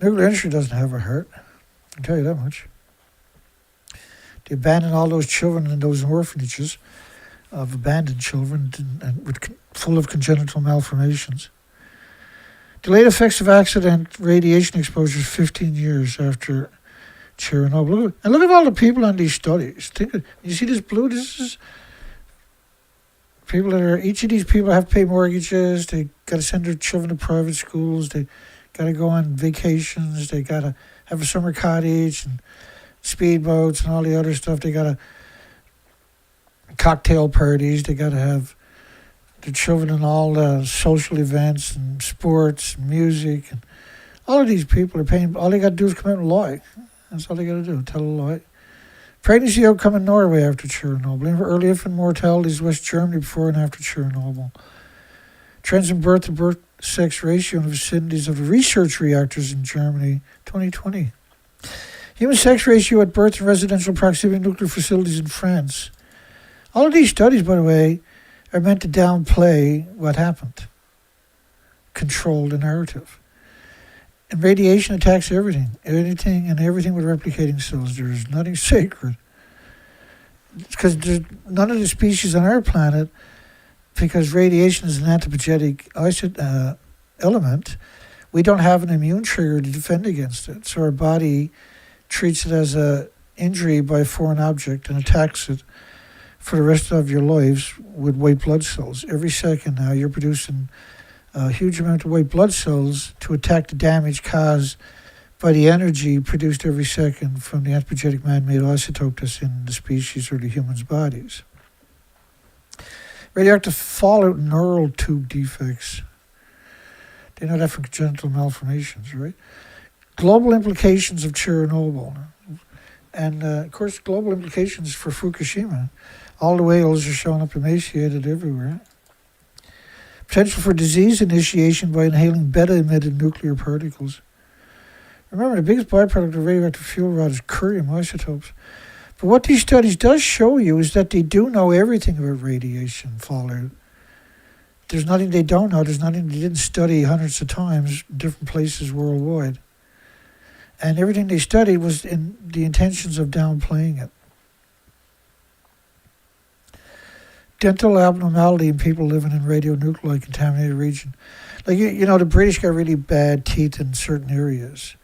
Nuclear industry doesn't have a heart. I can tell you that much. They abandoned all those children in those orphanages of abandoned children and full of congenital malformations. Delayed effects of accident radiation exposure 15 years after Chernobyl. Look at all the people on these studies. You see this blue? This is people each of these people have to pay mortgages. They got to send their children to private schools. They got to go on vacations. They got to have a summer cottage and speedboats and all the other stuff. They got to cocktail parties. They got to have their children in all the social events and sports and music. And all of these people are paying. All they got to do is come out and lie. That's all they got to do, tell a lie. Pregnancy outcome in Norway after Chernobyl. Early infant mortalities West Germany before and after Chernobyl. Trends in birth to birth sex ratio in the vicinities of the research reactors in Germany, 2020. Human sex ratio at birth in residential proximity to nuclear facilities in France. All of these studies, by the way, are meant to downplay what happened. Control the narrative. And radiation attacks everything. Anything and everything with replicating cells. There is nothing sacred. because none of the species on our planet, because radiation is an anthropogenic element, we don't have an immune trigger to defend against it. So our body treats it as a injury by a foreign object and attacks it for the rest of your lives with white blood cells. Every second now you're producing a huge amount of white blood cells to attack the damage caused by the energy produced every second from the anthropogenic man-made isotope that's in the species or the human's bodies. Radioactive fallout and neural tube defects. They know that from congenital malformations, right? Global implications of Chernobyl. And, of course, global implications for Fukushima. All the whales are showing up emaciated everywhere. Potential for disease initiation by inhaling beta-emitted nuclear particles. Remember, the biggest byproduct of radioactive fuel rod is curium isotopes. But what these studies does show you is that they do know everything about radiation fallout. There's nothing they don't know. There's nothing they didn't study hundreds of times in different places worldwide. And everything they studied was in the intentions of downplaying it. Dental abnormality in people living in radionuclide contaminated region. Like, you know, the British got really bad teeth in certain areas.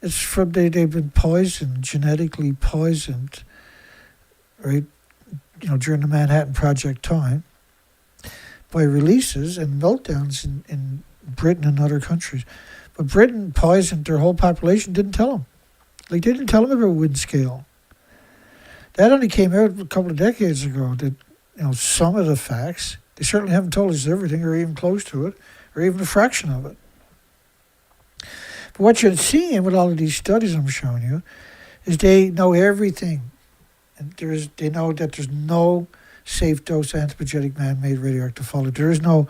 It's from they've been poisoned, genetically poisoned, right? You know, during the Manhattan Project time, by releases and meltdowns in Britain and other countries. But Britain poisoned their whole population, didn't tell them. Like, they didn't tell them about wind scale. That only came out a couple of decades ago, that, you know, some of the facts. They certainly haven't told us everything or even close to it, or even a fraction of it. But what you're seeing with all of these studies I'm showing you is they know everything. And they know that there's no safe dose anthropogenic man-made radioactive fallout. There is no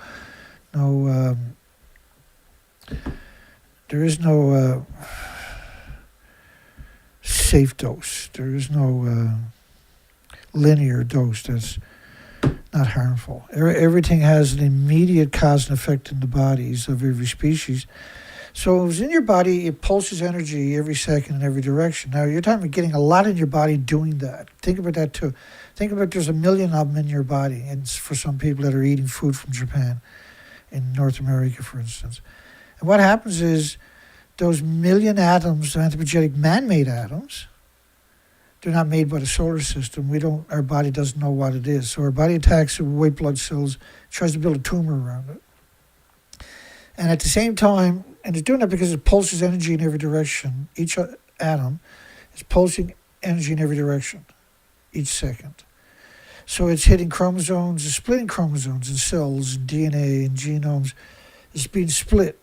safe dose. There is no linear dose that's not harmful. Everything has an immediate cause and effect in the bodies of every species. So if it's in your body, it pulses energy every second in every direction. Now, you're talking about getting a lot in your body doing that. Think about that too. Think about there's 1 million of them in your body, and for some people that are eating food from Japan, in North America, for instance. And what happens is those million atoms, anthropogenic man-made atoms, they're not made by the solar system. Our body doesn't know what it is. So our body attacks it with white blood cells, tries to build a tumor around it. And at the same time, and it's doing that because it pulses energy in every direction. Each atom is pulsing energy in every direction each second. So it's hitting chromosomes, it's splitting chromosomes and cells and DNA and genomes. It's being split.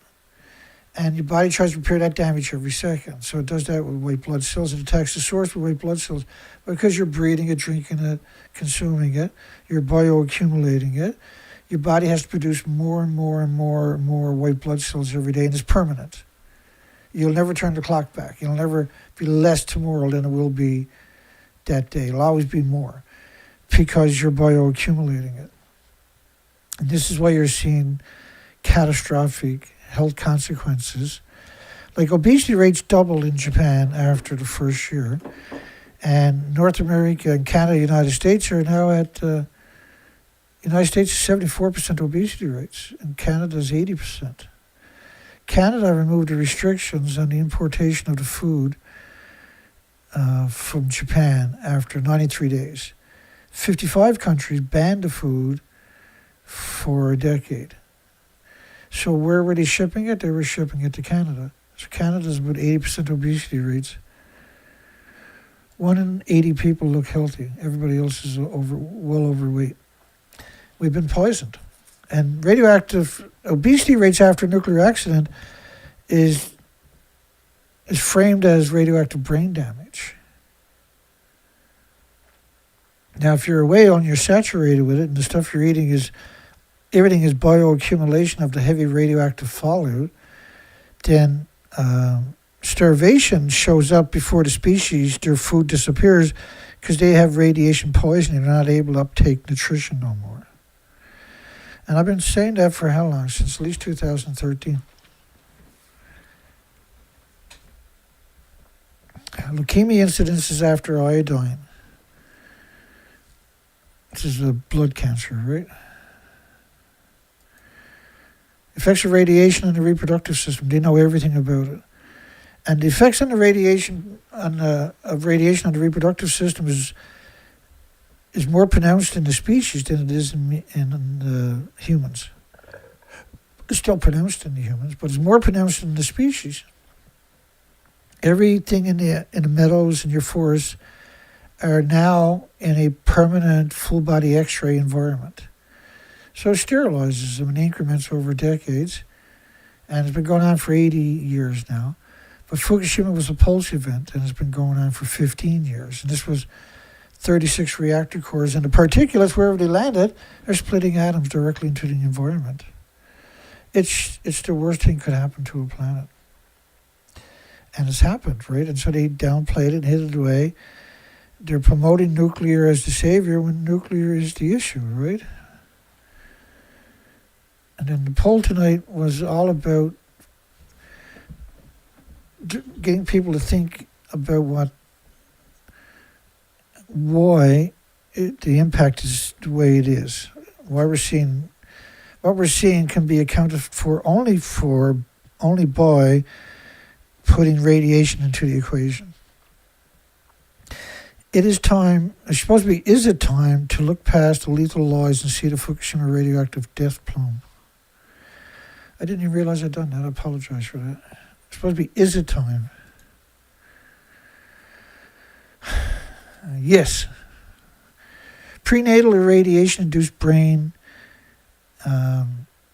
And your body tries to repair that damage every second. So it does that with white blood cells. It attacks the source with white blood cells. Because you're breathing it, drinking it, consuming it, you're bioaccumulating it. Your body has to produce more and more and more and more white blood cells every day, and it's permanent. You'll never turn the clock back. It'll never be less tomorrow than it will be that day. It'll always be more because you're bioaccumulating it. And this is why you're seeing catastrophic health consequences. Like obesity rates doubled in Japan after the first year. And North America and Canada, United States are now at... United States is 74% obesity rates, and Canada is 80%. Canada removed the restrictions on the importation of the food from Japan after 93 days. 55 countries banned the food for a decade. So where were they shipping it? They were shipping it to Canada. So Canada's about 80% obesity rates. 1 in 80 people look healthy. Everybody else is well overweight. We've been poisoned. And radioactive obesity rates after a nuclear accident is framed as radioactive brain damage. Now, if you're away and you're saturated with it, and the stuff you're eating everything is bioaccumulation of the heavy radioactive fallout, then starvation shows up before the species, their food disappears because they have radiation poisoning. They're not able to uptake nutrition no more. And I've been saying that for how long? Since at least 2013. Leukemia incidences after iodine. This is a blood cancer, right? Effects of radiation on the reproductive system. They know everything about it. And the effects on the radiation on the reproductive system is more pronounced in the species than it is in the humans. It's still pronounced in the humans, but it's more pronounced in the species. Everything in the meadows and your forests are now in a permanent full-body X-ray environment. So it sterilizes them in increments over decades, and it's been going on for 80 years now. But Fukushima was a pulse event, and it's been going on for 15 years. And this was 36 reactor cores, and the particulates, wherever they landed, are splitting atoms directly into the environment. It's the worst thing could happen to a planet. And it's happened, right? And so they downplayed it and hid it away. They're promoting nuclear as the savior when nuclear is the issue, right? And then the poll tonight was all about getting people to think about why the impact is the way it is. Why what we're seeing can be accounted for only by putting radiation into the equation. It is time to look past the lethal lies and see the Fukushima radioactive death plume. I didn't even realize I'd done that. I apologize for that. It's supposed to be, is it time? Yes. Prenatal irradiation-induced brain,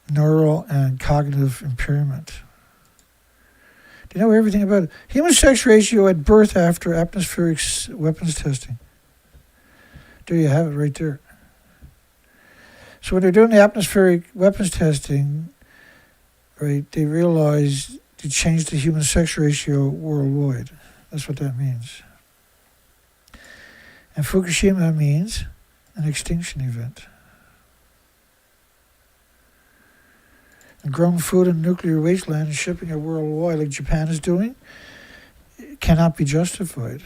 neural and cognitive impairment. Do you know everything about it? Human sex ratio at birth after atmospheric weapons testing. There you have it right there. So when they're doing the atmospheric weapons testing, right, they realize to change the human sex ratio worldwide. That's what that means. And Fukushima means an extinction event. And grown food and nuclear wasteland and shipping it worldwide like Japan is doing cannot be justified.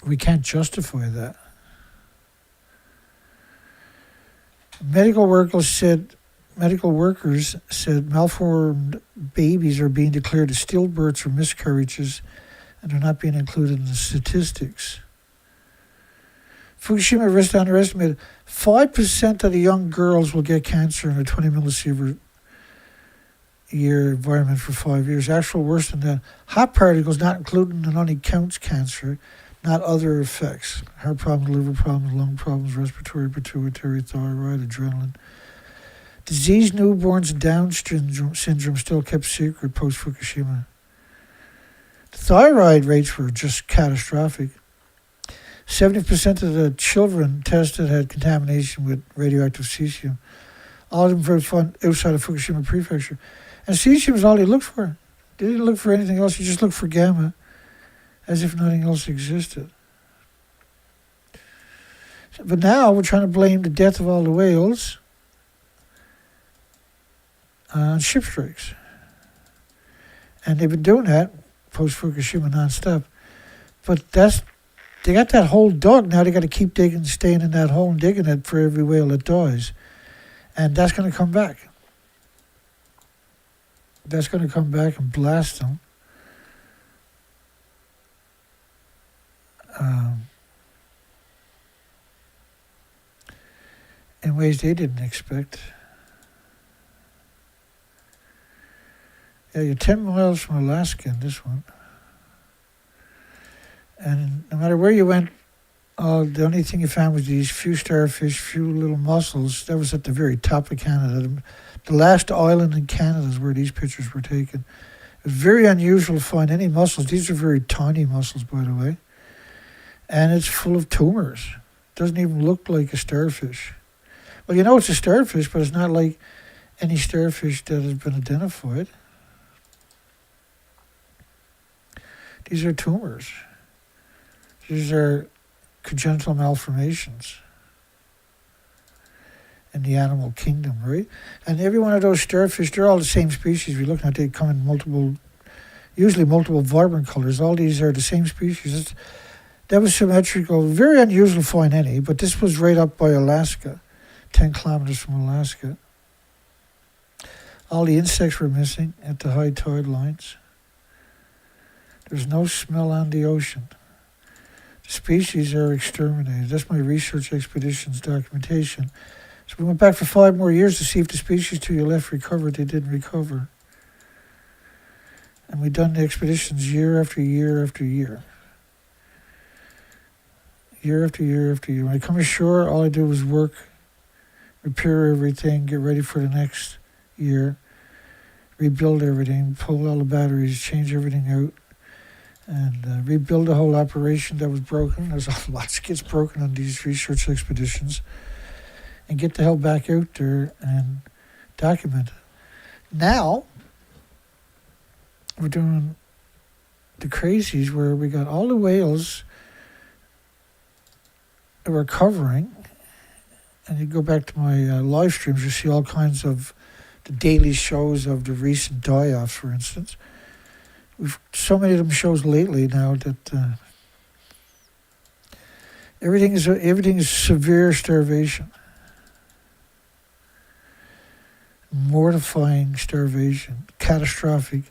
We can't justify that. Medical workers said malformed babies are being declared as stillbirths or miscarriages and are not being included in the statistics. Fukushima risk underestimated 5% of the young girls will get cancer in a 20 millisievert year environment for 5 years. Actual worse than that. Hot particles not included and only counts cancer, not other effects. Heart problems, liver problems, lung problems, respiratory, pituitary, thyroid, adrenaline. Diseased newborns and Down syndrome still kept secret post-Fukushima. The thyroid rates were just catastrophic. 70% of the children tested had contamination with radioactive cesium. All of them very fun outside of Fukushima Prefecture. And cesium is all they looked for. They didn't look for anything else. They just looked for gamma, as if nothing else existed. But now we're trying to blame the death of all the whales on ship strikes. And they've been doing that post-Fukushima nonstop. But they got that hole dug. Now they got to keep digging, staying in that hole and digging it for every whale that dies. And that's going to come back. That's going to come back and blast them. In ways they didn't expect. Yeah, you're 10 miles from Alaska in this one. And no matter where you went, the only thing you found was these few starfish, few little mussels. That was at the very top of Canada. The last island in Canada is where these pictures were taken. It was very unusual to find any mussels. These are very tiny mussels, by the way. And it's full of tumors. It doesn't even look like a starfish. Well, you know it's a starfish, but it's not like any starfish that has been identified. These are tumors. These are congenital malformations in the animal kingdom, right? And every one of those starfish, they're all the same species we're looking at. They come in usually multiple vibrant colors. All these are the same species. That was symmetrical, very unusual to find any, but this was right up by Alaska, 10 kilometers from Alaska. All the insects were missing at the high tide lines. There's no smell on the ocean. The species are exterminated. That's my research expedition's documentation. So we went back for 5 more years to see if the species to your left recovered. They didn't recover. And we've done the expeditions year after year after year. Year after year after year. When I come ashore, all I do is work, repair everything, get ready for the next year, rebuild everything, pull all the batteries, change everything out, and rebuild the whole operation that was broken. There's lots gets broken on these research expeditions, and get the hell back out there and document it. Now, we're doing the crazies where we got all the whales that we're covering, and you go back to my live streams, you see all kinds of the daily shows of the recent die-offs, for instance. We've so many of them shows lately now that everything is severe starvation, mortifying starvation, catastrophic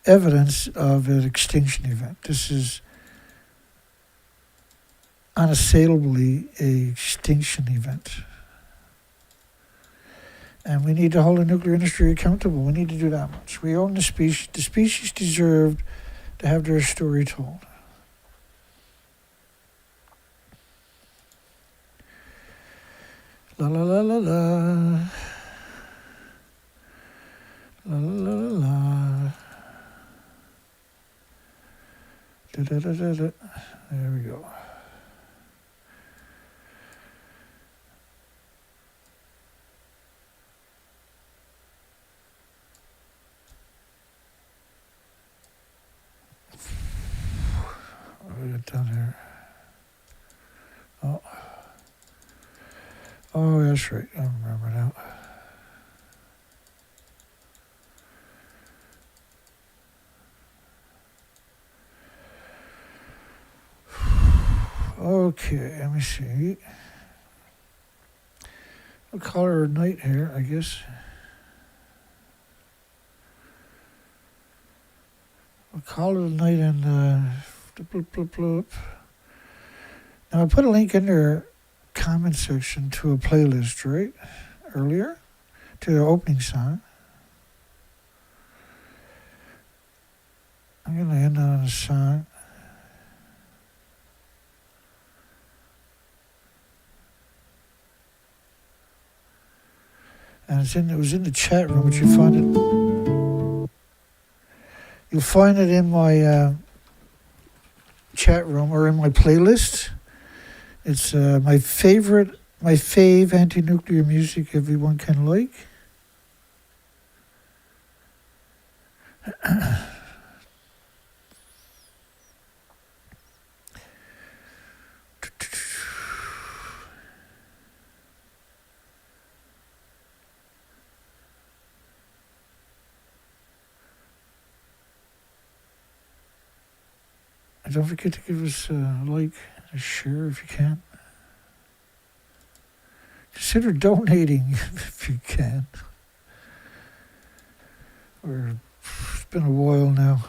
evidence of an extinction event. This is unassailably an extinction event. And we need to hold the nuclear industry accountable. We need to do that much. We own the species. The species deserved to have their story told. La la la la la. La la la la la. Da da da da da. There we go. Down here. Oh, that's right. I remember now. Okay, let me see. We'll call her a night here, I guess. We'll call it a night and bloop, bloop, bloop. Now I put a link in their comment section to a playlist, right? Earlier, to the opening song. I'm gonna end on a song. And it was in the chat room, but you find it. You'll find it in my chat room or in my playlist. It's my fave anti-nuclear music everyone can like. And don't forget to give us a like, a share if you can. Consider donating if you can. It's been a while now.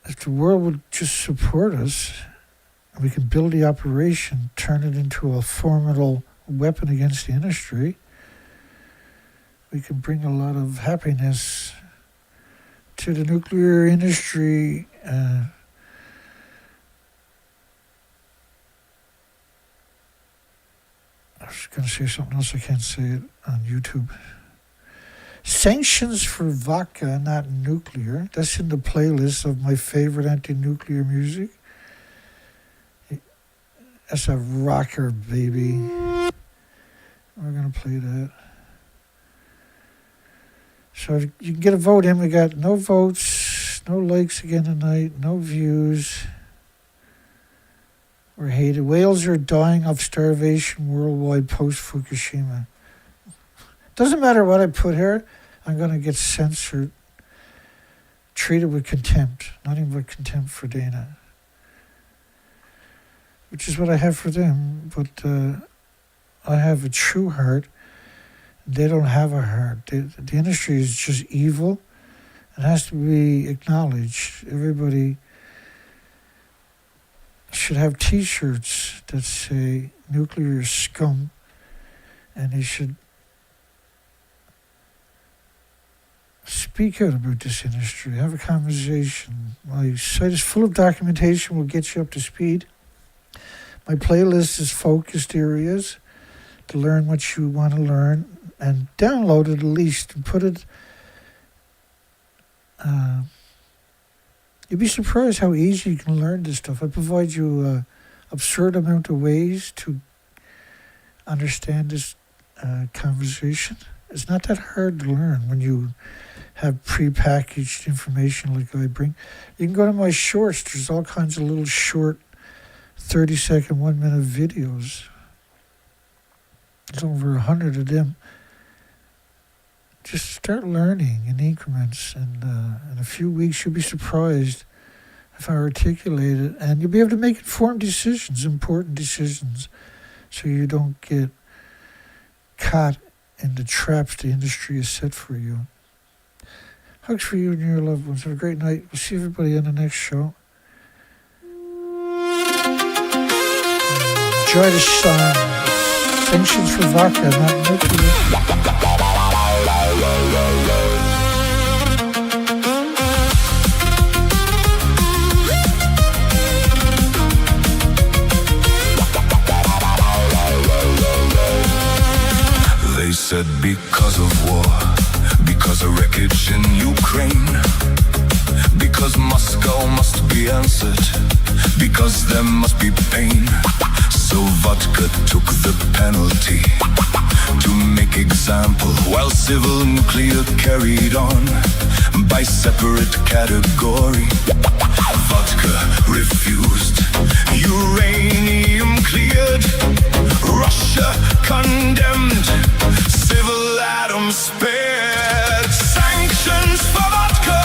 If the world would just support us, and we can build the operation, turn it into a formidable weapon against the industry, we can bring a lot of happiness to the nuclear industry. I was going to say something else, I can't say it on YouTube. Sanctions for vodka, not nuclear. That's in the playlist of my favorite anti-nuclear music. That's a rocker, baby. We're going to play that. So if you can get a vote in. We got no votes, no likes again tonight, no views. We're hated. Whales are dying of starvation worldwide post-Fukushima. Doesn't matter what I put here, I'm going to get censored. treated with contempt, nothing but contempt for Dana, which is what I have for them. But I have a true heart. They don't have a heart. The industry is just evil. It has to be acknowledged. Everybody should have T-shirts that say nuclear scum, and they should speak out about this industry, have a conversation. My site is full of documentation, will get you up to speed. My playlist is focused areas to learn what you want to learn, and download it at least and put it. You'd be surprised how easy you can learn this stuff. I provide you an absurd amount of ways to understand this conversation. It's not that hard to learn when you have pre-packaged information like I bring. You can go to my shorts. There's all kinds of little short 30-second, 1-minute videos. There's over 100 of them. Just start learning in increments, and in a few weeks you'll be surprised if I articulate it, and you'll be able to make informed decisions, important decisions, so you don't get caught in the traps the industry has set for you. Hugs for you and your loved ones. Have a great night. We'll see everybody on the next show. Enjoy the song. Sanctions for vodka, not nuclear. They said because of war, because of wreckage in Ukraine, because Moscow must be answered, because there must be pain. So vodka took the penalty to make example, while civil nuclear carried on by separate category. Vodka refused, uranium cleared, Russia condemned, civil atoms spared. Sanctions for vodka,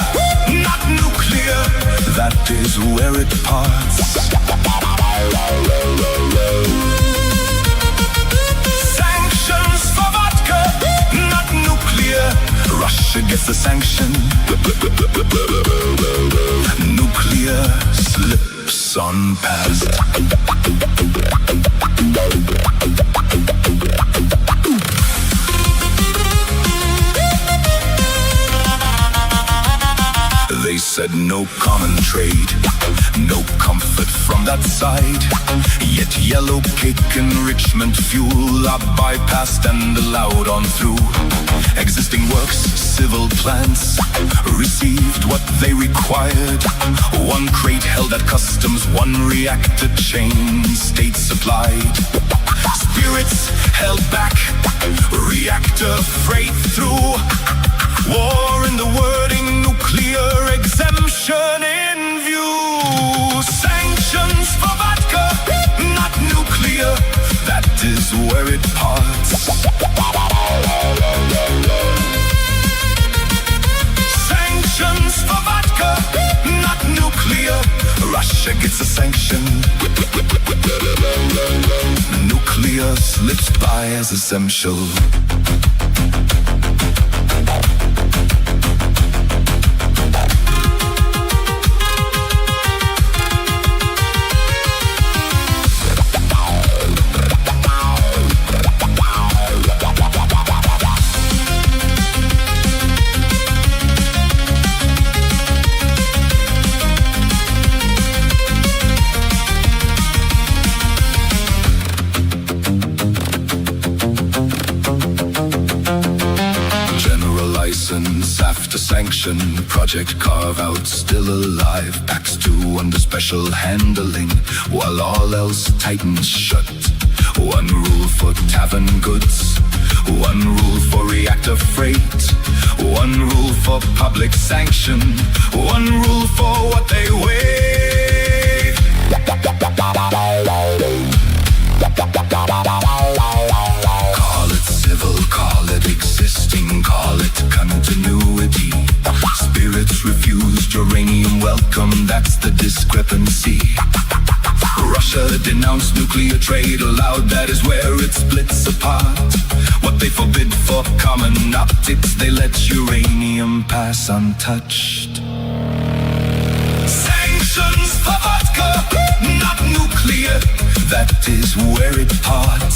not nuclear, that is where it parts. Sanctions for vodka, not nuclear, Russia gets the sanction. Nuclear slips on past. They said no common trade, no comfort from that side. Yet yellow cake enrichment fuel are bypassed and allowed on through. Existing works, civil plants received what they required. One crate held at customs, one reactor chain state supplied. Spirits held back, reactor freight through. War in the wording, nuclear exemption in view. Sanctions for vodka, not nuclear, that is where it parts. Sanctions for vodka, not nuclear, Russia gets a sanction. Nuclear slips by as essential. Sanction, project carve out still alive, packs 2 under special handling, while all else tightens shut. One rule for tavern goods, one rule for reactor freight, one rule for public sanction, one rule for what they weigh. Call it civil, call it existing, call it continuity. Spirits refused welcome, that's the discrepancy. Russia denounced nuclear trade aloud, that is where it splits apart. What they forbid for common optics, they let uranium pass untouched. Sanctions for vodka, not nuclear, that is where it parts.